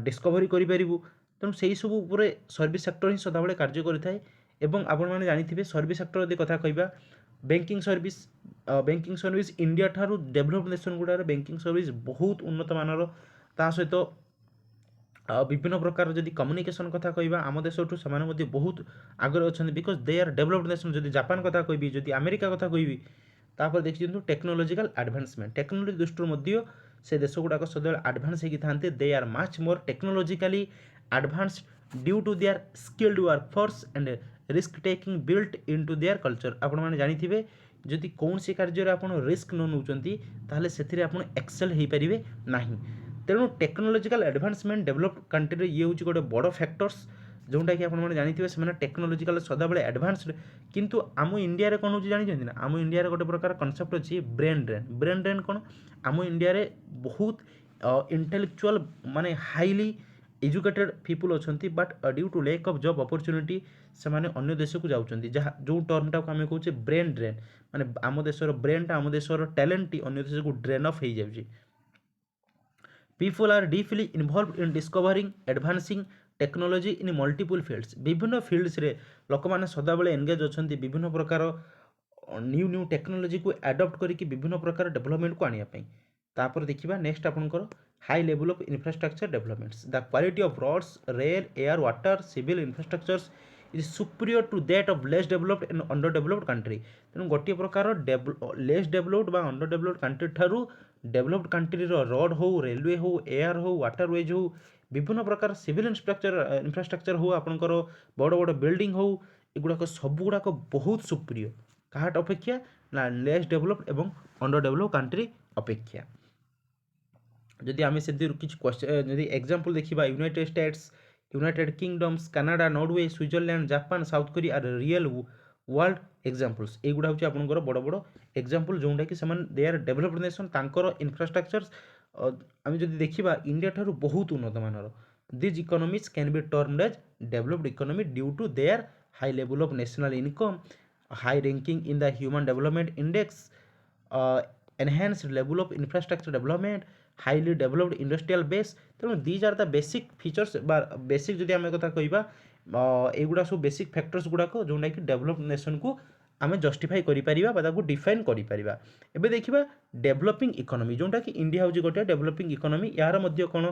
Speaker 1: डिस्कवरी करूँ। तेणु से सब उपर सर्विस सेक्टर ही सदाबले कार्य करें। एवं आपण मैंने जानी सर्विस सेक्टर यदि कथा कहवा बैंकिंग सर्विस इंडिया ठारू डेभलप्ड नेशन गुड़ार बैंकिंग सर्विस बहुत उन्नत मानर। ता सहित विभिन्न प्रकार जदि कम्युनिकेशन कथा कहवा आम देश से बहुत आगे अच्छा because they are developed nation. जदि जापान कथा कहबी जदि अमेरिका कथा कहबी तापर देखि दियंतु टेक्नोलॉजिकल एडवांसमेंट टेक्नोलॉजी दृष्टि से देश गुड़ाक सदा एडवांस होगी था they are much more technologically advanced due to their skilled workforce and risk taking built into their culture. आपण मैंने जानिथिबे जदि कौन सी कार्य आप रिस्क न नौचंती ताहले सेथिरे आपण एक्सेल हो पारे नहीं। तेणु टेक्नोलॉजिकल एडवांसमेंट डेवलप्ड कंट्री ये हूँ गोटे बड़ फैक्टर्स जोटा कि आपने जानिथिबे से टेक्नोलॉजिकल सदाबले एडवांस्ड। किंतु आम इंडिया रे कौन होची जानिछंती ना आम इंडिया रे गोटे प्रकार कॉन्सेप्ट अछि ब्रेन ड्रेन कौन आम इंडिया रे बहुत इंटेलेक्चुअल माने हाईली एजुकेटेड पीपुल अच्छी but due to lack of job opportunity से माने अन्य देश को जाउछंती जहाँ जो टर्मटा को आम कहूचे ब्रेन ड्रेन माने आम देशर ब्रेनटा आम देशर टैलेंट अन्य देश को ड्रेन ऑफ हो जाउछि। People are deeply involved in discovering, advancing technology in multiple fields। विभिन्न fields रे लोक माने सदाबले एंगेज अछंती विभिन्न प्रकार न्यू टेक्नोलोजी को एडप्ट करिकि विभिन्न प्रकार डेवलपमेंट को आनिया पई। तापर देखिबा नेक्स्ट आपनकर high level of infrastructure developments the quality of roads rail air water civil infrastructures is superior to that of less developed and under developed country. तेणु गोटे प्रकार लेस डेवलप्ड बा अंडर डेवलप्ड कंट्री ठारू डेवलप्ड कंट्री रोड हो रेलवे हो एयर हो वाटरवेज हो विभिन्न प्रकार सिविल इंफ्रास्ट्रक्चर हो आपंकर बड़ बड़ बिल्डिंग हो एगुड़ाक सबुगुड़ाक बहुत सुप्रिय काहाट अपेक्षा ना लेस डेवलप्ड एवं अंडर डेवलप्ड कंट्री अपेक्षा। जदि आम से किसी क्वेश्चन जदि एग्जांपल देखिबा United States United Kingdoms Canada Norway Switzerland Japan South Korea are real world examples एगुड़ा हूँ आपंकर बड़ बड़ एग्जांपल जोटा कि दे आर डेवलप्ड नेशन तांकर इंफ्रास्ट्रक्चर्स आम जदि देखिबा इंडिया ठारू बहुत उन्नत मानर। These economies can be termed as developed economy due to their high level of national income high ranking in the human development index enhanced level of infrastructure development highly developed industrial base। तेणु these are the basic features basic जदि आम कथा कहवा एगुड़ा सब बेसिक फैक्टर्स गुड़ाक जोटा कि डेवलप नेशन को आम जस्टिफाई करें डिफाइन करें। एबे देखिबा डेवलपिंग इकोनॉमी जोटा कि इंडिया हूँ गोटे डेवलपिंग इकोनॉमी यार मध्य कौन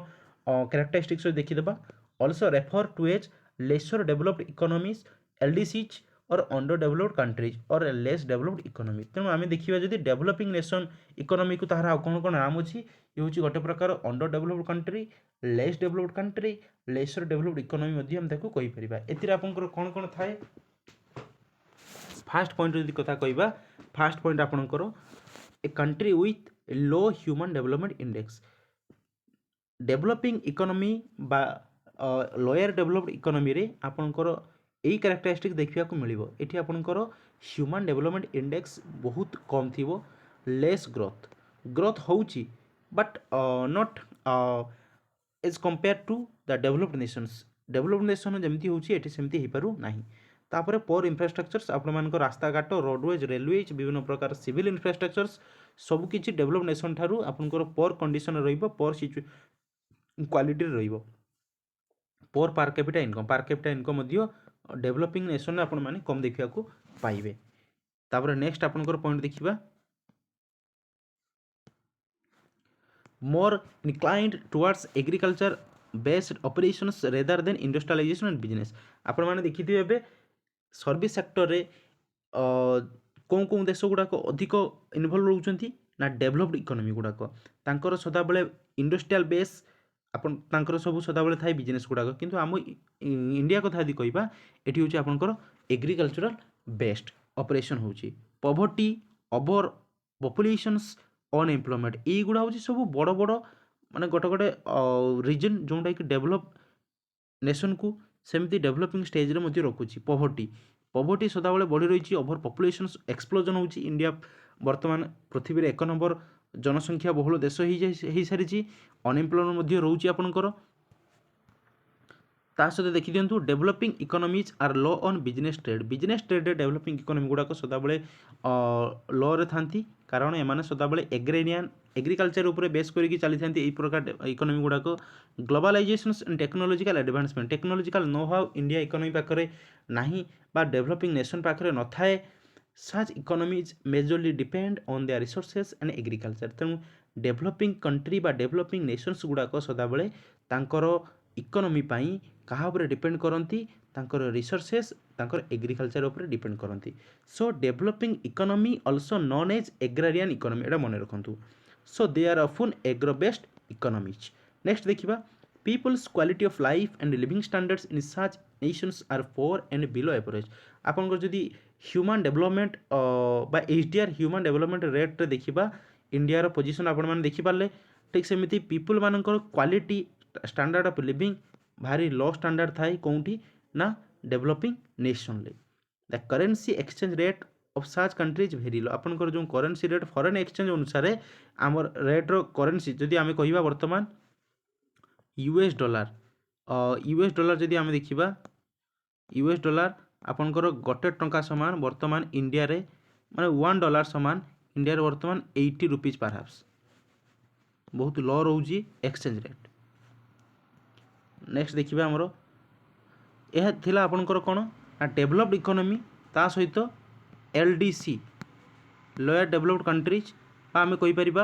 Speaker 1: कैरेक्टरिस्टिक्स देखीदेबा also refer to as lesser developed economies LDCs or under developed countries or less developed economy. तेणु आम देखिए जदि डेवलपिंग नेशन इकोनॉमी को तार आ कौन कौन नाम अच्छी ये हूँ गोटे प्रकार under developed country less developed country lesser developed economy हम कहीपर। एतिर आपंकर कौन कौन थाए फास्ट पॉइंट जदि कथा कहवा फास्ट पॉइंट आपंकर a country with low human development index developing economy बा लोअर डेवलप्ड इकोनॉमी रे आपंकर यही कैरेक्टरिस्टिक देखा मिलो ये आपंकर ह्यूमन डेवलपमेंट इंडेक्स बहुत कम थी लेस ग्रोथ होची but not as compare to the developed nation जमती होची सेमती हो पारू नाही। तापर पर इंफ्रास्ट्रक्चर्स आपण रास्ता घाट रोडवेज रेलवेज विभिन्न प्रकार सिविल इंफ्रास्ट्रक्चर्स सबकि डेवलप नेशन ठारू आपंकर पर कंडीशन रहिबो पर क्वालिटी रहिबो पर पर कैपिटा इनकम मध्य डेवलपिंग नेशन आपण माने कम देखा पाइबे। तापर नेक्स्ट आपनकर पॉइंट देखिबा more inclined towards agriculture based operations rather than industrialization and business। आपण माने देखिथिबे एबे सर्विस सेक्टर रे कौन कौन देश गुड़ाक अधिक इनवल्व रोचंती ना डेभलप्ड इकोनॉमी गुड़ाक तांकर सदाबले इंडस्ट्रियल बेस आपण तांकर सब सदाबले थाई बिजनेस गुड़ाक किंतु आम इंडिया कथा यदि कहबा एठी होची आपनकर एग्रीकल्चरल बेस्ड ऑपरेशन होची पॉवर्टी ओवर पॉपुलेशंस अनएम्प्लॉयमेंट ये गुड़ा हूँ सब बड़ बड़ माने गोटे गोटे रिजन जोटा कि डेभलप नेशन को सेमती डेभलपिंग स्टेज रे मध्य रखुची पॉवर्टी सदाबले बढ़ी रही ओभर पॉपुलेशन एक्सप्लोजन होची इंडिया वर्तमान पृथ्वी रे 1 नंबर जनसंख्या बहुल देश हो सारी अनएम्प्लॉयमेंट मध्य रोची आपनकर ता सहित देखी दिंतु developing economies are low on business trade developing economy गुड़ाक सदाबले लॉ रे थांती कारण एमाने सदाबले एग्रेरियन एग्रीकल्चर उपरे बेस करिकी चली थांती एई प्रकार इकोनॉमी गुड़ाक globalization and technological advancement technological know how India economy पाखरे नाही बा डेभलपिंग नेशन पाखरे न थाए such economies majorly depend on their resources and agriculture तेणु डेभलपिंग कंट्री बा डेभलपिंग नेशंस गुड़ाक सदाबले तांकर इकोनॉमी पाई कहा उपरे डिपेंड करती तांकर रिसोर्सेस तांकर एग्रीकल्चर उपरे डिपेंड करती so developing economy also known as agrarian economy एटा मन रखंतु so they are often agro based economies next देखिबा people's quality of life and living standards in such nations are poor and below average आपनकर जदि ह्यूमन डेवलपमेंट बा एचडीआर ह्यूमन डेवलपमेंट रेट रे देखिबा इंडिया रो पोजीशन आपण माने देखि पारले ठीक सेमिति पीपल मानकर क्वालिटी स्टैंडर्ड ऑफ लिविंग भारी लो स्टैंडर्ड थाई कोउठी ना डेवलपिंग नेशन ले the currency exchange rate of such countries very low आपनकर जो करेंसी रेट फॉरेन एक्सचेंज अनुसार आमर रेट रो करेंसी जदि आमे कहिबा वर्तमान यूएस डॉलर जदि आमे देखिबा यूएस डॉलर आपनकर गोटे टंका समान वर्तमान इंडिया रे माने $1 समान इंडिया रे वर्तमान 80 रुपीज पर हाउस बहुत लो रोजी एक्सचेंज रेट नेक्स्ट देखिबा हमरो यह थिला आपनकर कोन ना डेवलप्ड इकोनॉमी ता सहित एलडीसी लोअर डेवलप्ड कंट्रीज बा आमे कहि परिबा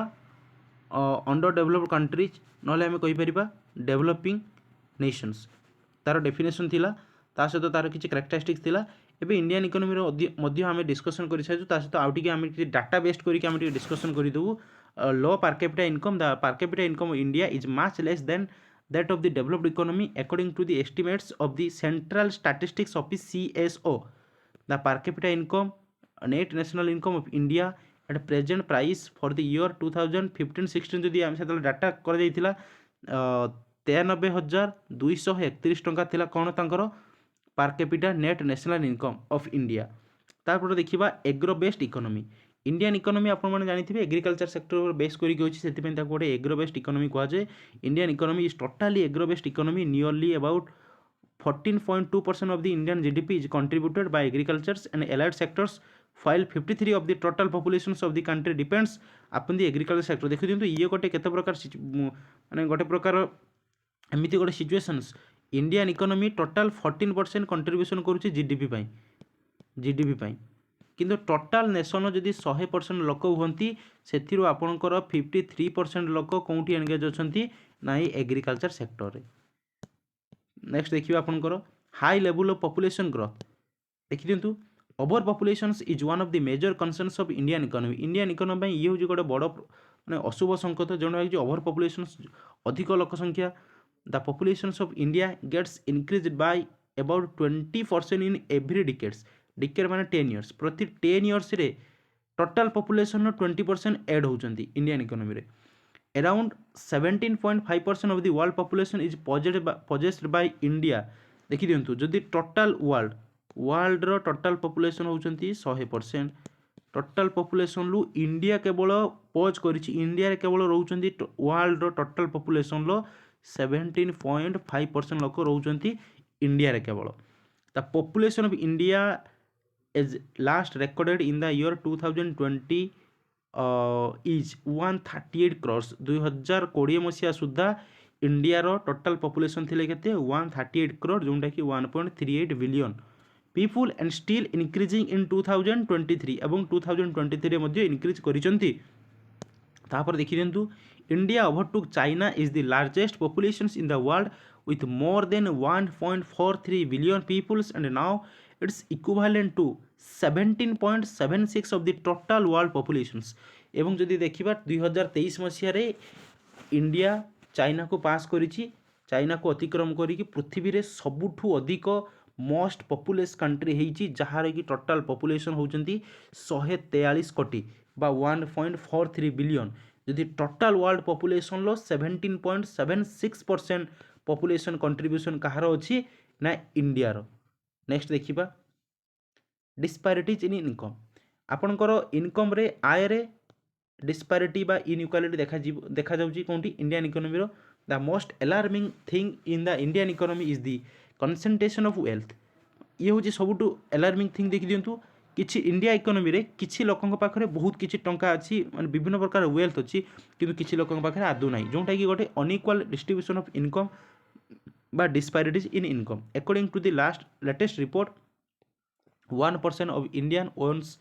Speaker 1: अंडर डेवलप्ड कंट्रीज नले आमे कहि परिबा डेवलपिंग नेशंस तार डेफिनेशन थिला ता सहित तार किछि कैरेक्टरिस्टिक्स थिला एबे इंडियन इकोनॉमी रो मध्य आमे डिस्कशन करि साजु ता सहित आउटी के आमे किछि डाटा बेस्ड करि के आमे डिस्कशन करि दउ low per capita income the per capita income of India is much less than that of the developed economy according to the estimates of the Central Statistics Office CSO the per capita income net national income of India at present price for the year 2015-16 जदि आम सेतले डाटा कर जाइतिला 93,231 टंका थिला कोन तांकर per capita net national income of India तापर देखिबा agro based economy Indian economy आपण माने जानिथिबे एग्रीकल्चर सेक्टर बेस करी के होची सेति पेन ताको गोटे एग्रो बेस्ड इकोनॉमी कुआ जाय Indian economy is totally agro based economy nearly about 14.2% of the Indian GDP is contributed by agriculture and allied sectors while 53 of the total populations of the country depends upon the agriculture sector देखि दिंतु ये गोटे केते प्रकार माने गोटे प्रकार एमिति गोटे situations Indian economy total 14% contribution करूची जीडीपी पाई किंतु टोटाल नेशन जदि 100% लोक हुंती सेथिरु आपनकर 53% लोक कोउठी एंगेज अछंती नाई एग्रीकल्चर सेक्टर रे नेक्स्ट देखिबा आपनकर high level of population growth देखि दिंतु over population is one of the major concerns of Indian economy ये होची गोटे बड़ माने अशुभ संकेत जोना कि ओवर पॉपुलेशन अधिक लोक संख्या the population of India gets increased by about 20% in every decade माने 10 इयर्स प्रति 10 इयर्स रे टोटल पॉपुलेशन 20% ऐड होचंती इंडियन इकोनॉमी रे around 17.5% of the world population is possessed by India देखि दियंतु जदि टोटल वर्ल्ड रो टोटल पॉपुलेशन होचंती 100% टोटल पॉपुलेशन लु इंडिया केवल पोज करिछि इंडिया रे केवल रहउचंती वर्ल्ड रो टोटल पॉपुलेशन लो 17.5% लोक रहउचंती इंडिया रे केवल the population of India is last recorded in the year 2020 is 138 crores 2020 मसिया सुद्धा इंडिया रो टोटल पॉपुलेशन थिले केते 138 करोड़ जोंटा कि 1.38 billion people and still increasing in 2023 एवं 2023 मध्ये इनक्रिज करिसंती। तापर देखि दियंतु India overtook China is the largest populations in the world with more than 1.43 billion peoples and now it's equivalent to 17.76 of the total world populations। एवं जदि देखिबा 2023 मसीह रे इंडिया चाइना को पास करिछि, चाइना को अतिक्रम करिकि पृथ्वी रे सबुठु अधिक मोस्ट पॉपुलेस कंट्री हेछि, जहार कि टोटल पॉपुलेशन होचंती 143 कोटी बा 1.43 बिलियन। जदि टोटल वर्ल्ड पॉपुलेशन लो 17.76% पॉपुलेशन कंट्रीब्यूशन कहार अछि ना इंडिया रो। नेक्स्ट देखिबा डिस्पैरिटीज इन इनकम। आपनकर इनकम रे आय रे डिस्पैरिटी बा इनइक्वालिटी देखा जाउची कोंटी इंडियन इकोनॉमी रो। The most alarming thing in the Indian economy is the concentration of wealth. ये हूँ सबुठु अलार्मिंग थिंग देखि दियंतु किछि इंडिया इकोनॉमी रे किछि लोकंक पाखरे बहुत किछि टंका अछि, माने विभिन्न प्रकार वेल्थ अछि, किंतु किछि लोकंक पाखरे आदौ नाही, जोंटा कि गोटे अनइक्वल डिस्ट्रीब्यूशन ऑफ इनकम बा disparities in income. According to the latest report 1% of Indian owns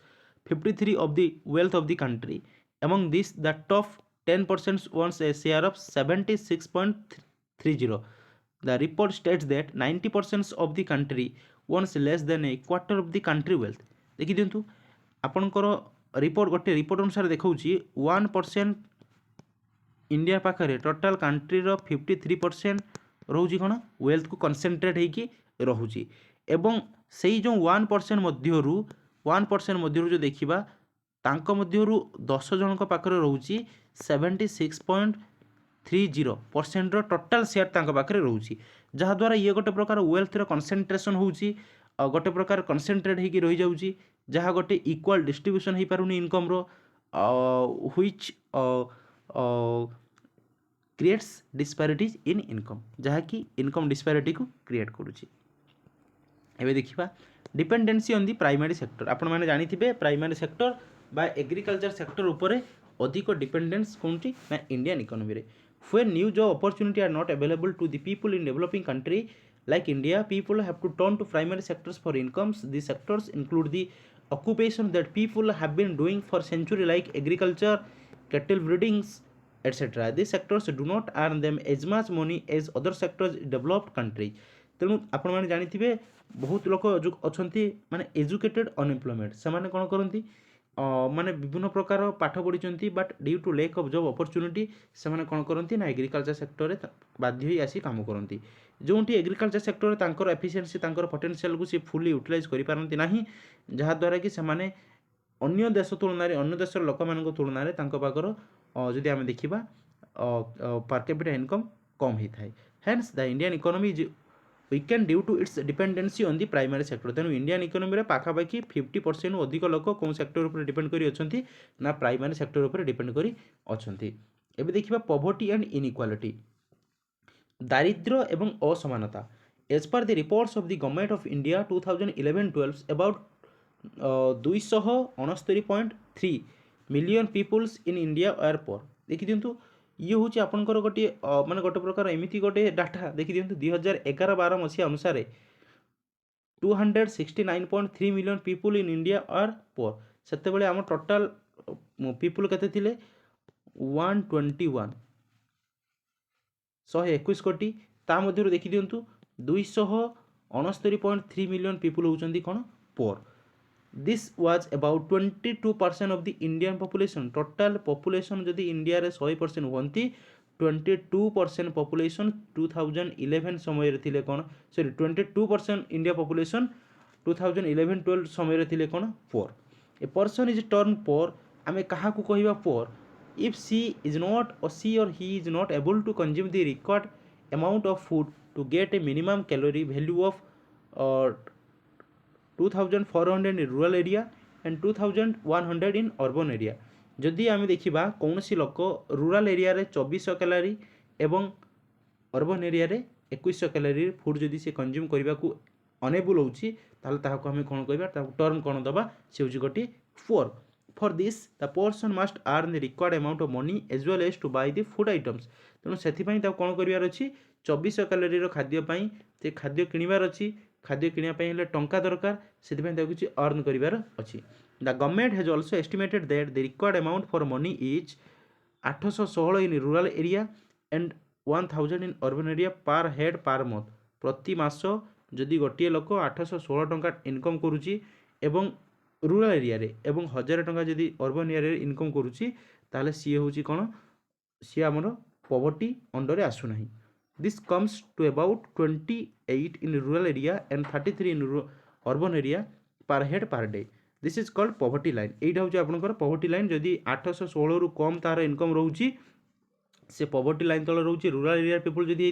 Speaker 1: 53 of the wealth of the country. Among this, the top 10% owns a share of 76.30. The report states that 90% of the country owns less than a quarter of the country wealth। देखि दियंतु आपनकर रिपोर्ट अनुसार देखौछि 1% इंडिया पाखरे टोटल कंट्री रो 53% रोची कौन वेल्थ को कनसेंट्रेट होगी रोची। एवं से जो 1% मध्यरु जो देखा तांक मध्यरु 10 जन पाखरे रोची 76.30% टोटल शेयर तांक पाखरे रोची, जहाँ द्वारा ये गोटे प्रकार वेल्थ रो कनसेंट्रेशन होची, गोटे प्रकार कनसेंट्रेट होगी रही जाउची, जहाँ गोटे इक्वल डिस्ट्रीब्यूशन हो पारुनी इनकम रो which creates disparities in income, जहाँकि इनकम डिस्पैरिटी को क्रिएट करुच्ची। एबे देखिबा dependency on the primary sector. आपण माने जानिथिबे प्राइमरी सेक्टर बा एग्रीकल्चर सेक्टर उपरे अधिक डिपेंडेंस कोनटी ना इंडियन इकोनॉमी रे। When new job opportunity are not available to the people in developing country like India, people have to turn to primary sectors for incomes. These sectors include the occupation that people have been doing for century like agriculture, cattle breedings, etc. These sectors do not earn them as much money as other sectors in developed countries। तेणु आपण माने जानिथिबे बहुत लोक अछंती माने एजुकेटेड अनएम्प्लॉयमेंट, सेमाने कोन करंती माने विभिन्न प्रकार पाठ पढ़ी but due to lack of job opportunity सेमाने कोन करंती ना एग्रीकल्चर सेक्टर रे बाध्य होई आसी काम करंती, जोंटी एग्रीकल्चर सेक्टर रे तांकर एफिशिएंसी तांकर पोटेंशियल को सी फुली यूटिलाइज करि पारंती नाही, जहा द्वारा कि सेमाने अन्य देश तुलना रे अन्य देशर लोक मानक तुलना रे तांको पाकर जदि आमे देखिबा पर कैपिटा इनकम कम ही थाए। Hence the Indian economy is weakened due to its dependency on the primary sector. तेणु इंडियन इकोनॉमी रे पाखापाखि 50% अधिक लोक कौन सेक्टर उपर डिपेंड करी अछंती ना प्राइमरी सेक्टर उपर डिपेंड करी अछंती। एबे देखिबा पॉवर्टी एंड इनइक्वालिटी, दारिद्र्य एवं असमानता। As per the reports of the government of India 2011-12 about 269.3 million peoples in India are poor. देखि दियंतु ये हूँ आपंकर गोटे माने गोटे प्रकार एमती गोटे डाटा देखि दियंतु 2011-12 मसीहा अनुसार 269.3 million people in India are poor. सेते बेले आम टोटल पीपुल केते थिले 121 कोटी, ता मध्यरु देखि दियंतु 269.3 मिलियन पीपुल होउचंदी कोन poor. This was about 22% of the Indian population। Total population जदि इंडिया रे 100% होंती 22% पॉपुलेशन 2011 समय रे थिले कोन, सॉरी 22% इंडिया पॉपुलेशन 2011-12 समय रे थिले कोन पोर। ए पर्सन इज टर्म पोर, आमे काहा को कहिबा पोर if she or he is not able to consume the required amount of food to get a minimum calorie value of 2400 in rural area and 2100 in urban area। जदि आमे देखिबा कौनसी लोक रूरल एरिया रे 2400 कैलोरी एवं अर्बन एरिया रे 2100 कैलोरी फूड जदि से कंज्यूम करबा को अनेबल होउची ताले ताहाको आमे कोन कहबा, ताको टर्म कोन दबा, से होची गोटी पोर। For this the person must earn the required amount of money as well as to buy the food items। तेणु सेथिपाई ताको कोन करिवार अछि 2400 कैलोरी रो खाद्य पाई ते खाद्य किनिबार अछि खाद्य किनापी हेल्ले टंका दरकार से किसी अर्न कर the government has also estimated that the required amount for money is 816 in rural area and 1000 in urban area per head per month प्रति मास जदि गोटे लोक 816 टंका इनकम करुच्ची एवं रूरल एरिया रे एवं 1000 टंका जदि अर्बन एरिया इनकम करुच्ची ताहले सी हूँ कौन सी आमर पॉवर्टी अंडर आसुना this comes to about 28 in rural area and 33 in urban area per head per day this is called poverty line यहाँ हूँ आपंकर पॉवर्टी लाइन जदि 816 रु कम तार इनकम रोचे से पॉवर्टी लाइन तले रोचे रूरल एरिया पीपल जदि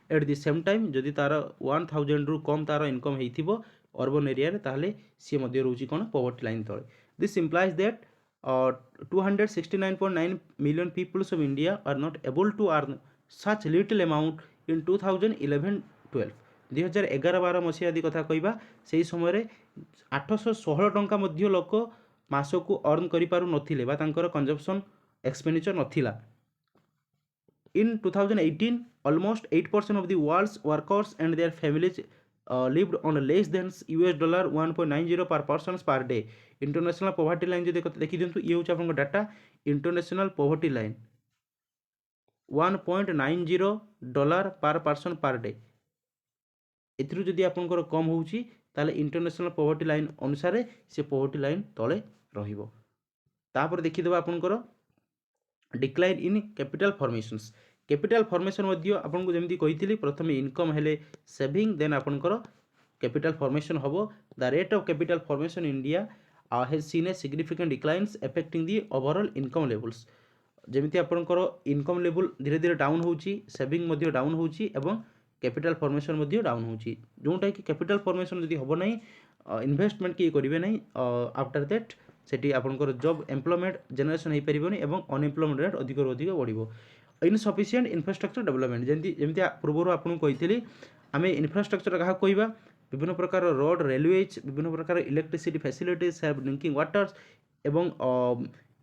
Speaker 1: एट द सेम टाइम जदि तार 1000 रु कम तार इनकम हो अर्बन एरिया ताहले सी रोचे कौन पॉवर्टी लाइन तले this implies that 269.9 million people of India are not able to earn such little amount in 2011-12 2011-12 मसीहा आदि कथा कहवा से समय 816 टंका मध्य लोक मासको अर्न करिपारु नथिले बा तांकर consumption expenditure नथिला in 2018 almost 8% of the world's workers and their families lived on less than $1.90 per person per day international poverty line जो देखी दिंतु ये हूँ आपन डाटा इंटरनेशनल पॉवर्टी लाइन $1.90 पर पर्सन पर डे एथि जदि आपंकर कम होउची ताले इंटरनेशनल पॉवर्टी लाइन अनुसार से पॉवर्टी लाइन तले रहिबो तापर देखिदेबा आपनकर डिक्लाइन इन कैपिटल फॉर्मेशन मध्य आपन को जेमती कहितली प्रथम इनकम हेले सेविंग देन आपनकर कैपिटल फॉर्मेशन हबो the rate of capital formation in India has seen a significant declines affecting the overall income levels जेमती आपनकर इनकम लेवल धीरे धीरे डाउन होची सेविंग मध्य डाउन होची एवं कैपिटल फॉर्मेशन मध्य डाउन होची जोटा कि कैपिटल फॉर्मेशन जदि हबो नाही इन्वेस्टमेंट की करिवे नाही आफ्टर दैट सेठी आपनकर जॉब एम्प्लॉयमेंट जनरेशन हो परिबोनी एवं अनएम्प्लॉयमेंट रेट अधिक अधिक बढ़िबो इनसफिशिएंट इंफ्रास्ट्रक्चर डेवलपमेंट जेमती पूर्व आपन कहितली आमे इंफ्रास्ट्रक्चर कहा कहबा विभिन्न प्रकार रोड रेलवेज विभिन्न प्रकार इलेक्ट्रिसिटी फैसिलिटीज ड्रिंकिंग वाटर्स एवं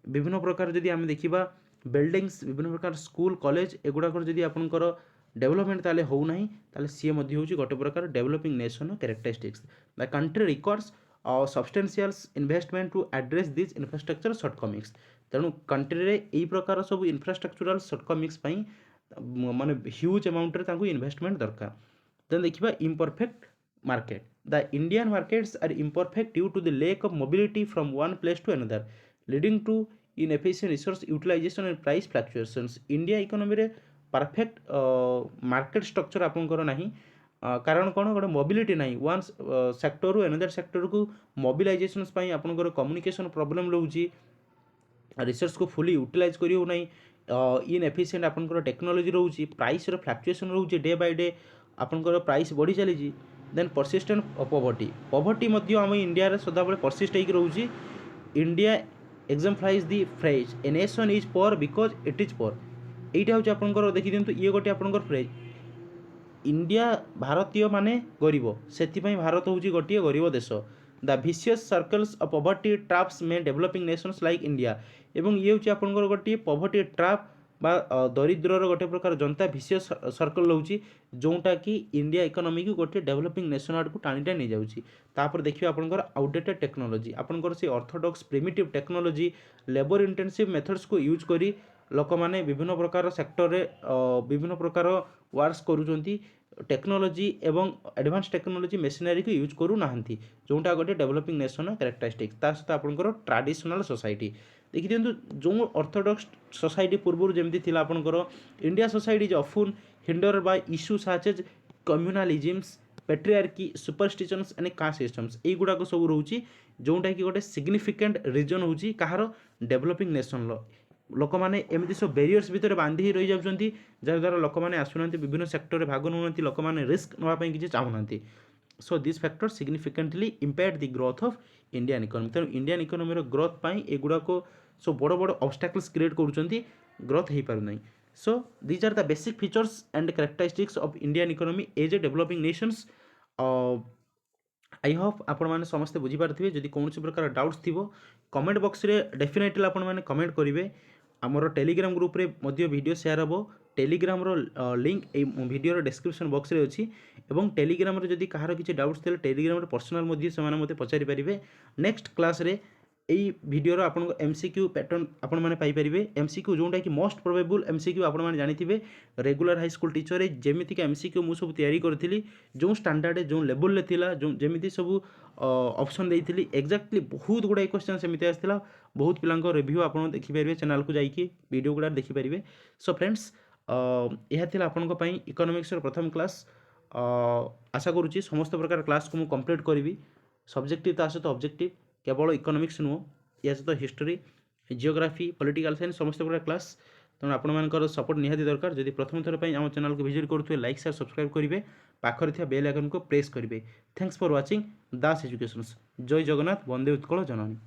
Speaker 1: विभिन्न प्रकार जदि आम देखा बिल्डिंग्स विभिन्न प्रकार स्कूल कॉलेज एगुड़ाक जदि आपंकर डेवलपमेंट ताले हो नाही ताले सी हूँ गोटे प्रकार developing nation characteristics the country requires substantial investment to address this infrastructure shortcomings तेणु कंट्री रे एई प्रकार सब इंफ्रास्ट्रक्चरल शॉर्टकमिंग्स माने ह्यूज अमाउंट रे इन्वेस्टमेंट दरकार देन देखिबा imperfect market the Indian markets are imperfect due to the lack of mobility from one place to another leading to inefficient resource utilization and price fluctuations India economy रे परफेक्ट मार्केट स्ट्रक्चर आपंकर नाही कारण कौन गोटे मोबिलिटी नाही वन सेक्टर रु अनदर सेक्टर को मोबिलाइजेशन आपंकर कम्युनिकेशन प्रॉब्लम रोची रिसोर्स को फुली यूटिलाइज करियो नाही इनएफिशिएंट आपंकर टेक्नोलॉजी रोची प्राइस रो फ्लक्चुएशन रोची डे बाय डे आपंकर प्राइस बढ़ी चली देन परसिस्टेंट पॉवर्टी मध्य आम इंडिया रे सदाबले परसिस्ट होकर रोची India exemplifies the phrase a nation is poor because it is poor यहाँ हूँ आपंकर देखी दिंतु ये गोटे आपंकर फ्रेज इंडिया भारतीय माने गरीब से भारत हूँ गोटे गरीब देश the vicious circles of poverty traps में डेवलपिंग नेशंस लाइक इंडिया एवं ये हूँ आपंकर गोटे पॉवर्टी ट्रैप बा दरिद्रर गोटे प्रकार जनता भिशियस सर्कल रोचे जोटा कि इंडिया इकोनॉमी को गोटे डेवलपिंग नेशन आड़ को टाणी टाणी जाऊँगी तापर देखिए आपंकर आउटडेटेड टेक्नोलॉजी आपंकर से Orthodox primitive technology labour intensive methods को यूज करी लोक मैंने विभिन्न प्रकार सेक्टर रे विभिन्न प्रकार वर्क्स करुँच टेक्नोलॉजी एवं एडवांस टेक्नोलॉजी मेसिनरी को यूज करू नाहंती जोटा गोटे डेवलपिंग नेशन कैरेक्टरिस्टिक्स ता सहित आपंकर ट्रेडिशनल सोसाइटी देखी दिंतु जो ऑर्थोडॉक्स सोसाइटी पूर्व जमी थी आपंकर India society is often hinder by issue such as communalisms patriarchy superstitions and caste systems युवाक सब रोचे जोटा कि गोटे सिग्निफिकेंट रिजन हूँ कहार डेवलपिंग नेशन लोक मैंने एमती सब बेरियर्स भितर बांधि रही जाती जहाँद्वारा लोक मैंने आसुना विभिन्न सेक्टर में भाग नौ लोक मैंने रिस्क नापी किसी चाहूना so this factor significantly impact the growth of Indian economy तेणु इंडियन इकोनॉमी ग्रोथ पाई एगुड़ाक सब बड़ बड़ ऑब्स्टैकल्स क्रिएट करुँच ग्रोथ हो पारना so these are the basic features and characteristics of Indian economy as a developing nations I hope आपण मैंने समस्ते बुझीपारे जदि कौन प्रकार डाउट्स थी कमेंट बॉक्स रे डेफिनेटली आपण मैंने कमेंट करेंगे आमर टेलीग्राम ग्रुप रे मध्य वीडियो शेयर हम टेलीग्राम लिंक ए वीडियो डिस्क्रिप्शन बॉक्स रे अछि एवं टेलीग्राम रे जदि कहार किछि डाउट्स तेले टेलीग्राम रे पर्सनल मध्ये सेमाने मते पचारि परिबे नेक्स्ट क्लास रे এই ভিডিওর আপনার এমসিক্যু প্যাଟর্ন আপনার পাইপারে এমসিক্যু যেটা কি মোস্ট প্রবেবল এমসিক্যু আপনার জাঁথিবে রেগুলার হাই স্কুল টিচর যেমিতিক এমসিক্যু মু সব তৈরি করি যে স্টান্ডার্ড যে লেভেল লা যেমি সব অপসন দিয়ে এক্জাক্টলি বহুত গুড়াই কোশ্চেন সেମିତି আসছিল বহুত পিলাঙ্ক রিভিউ আপনার দেখিপারে চ্যানেল কু যাই ভিডিও গুড়া দেখিপারে সো ফ্রেন্ডস यह थिला आपनको पई इकोनॉमिक्स प्रथम क्लास आशा करुच्ची समस्त प्रकार क्लास को मु कंप्लीट करी सब्जेक्टिव ता सहित ऑब्जेक्टिव केवल इकोनॉमिक्स नुह या सहित हिस्ट्री जियोग्राफी पॉलिटिकल साइंस समस्त प्रकार क्लास तेणु आपंकर सपोर्ट निहाती दरकार जदि प्रथम थर पर आम चैनल को विजिट करुवे लाइक शेयर सब्सक्राइब करेंगे पाखरे थिया बेल आइकन को प्रेस करेंगे thanks for watching Das educations जय जगन्नाथ वंदे उत्कल जननी।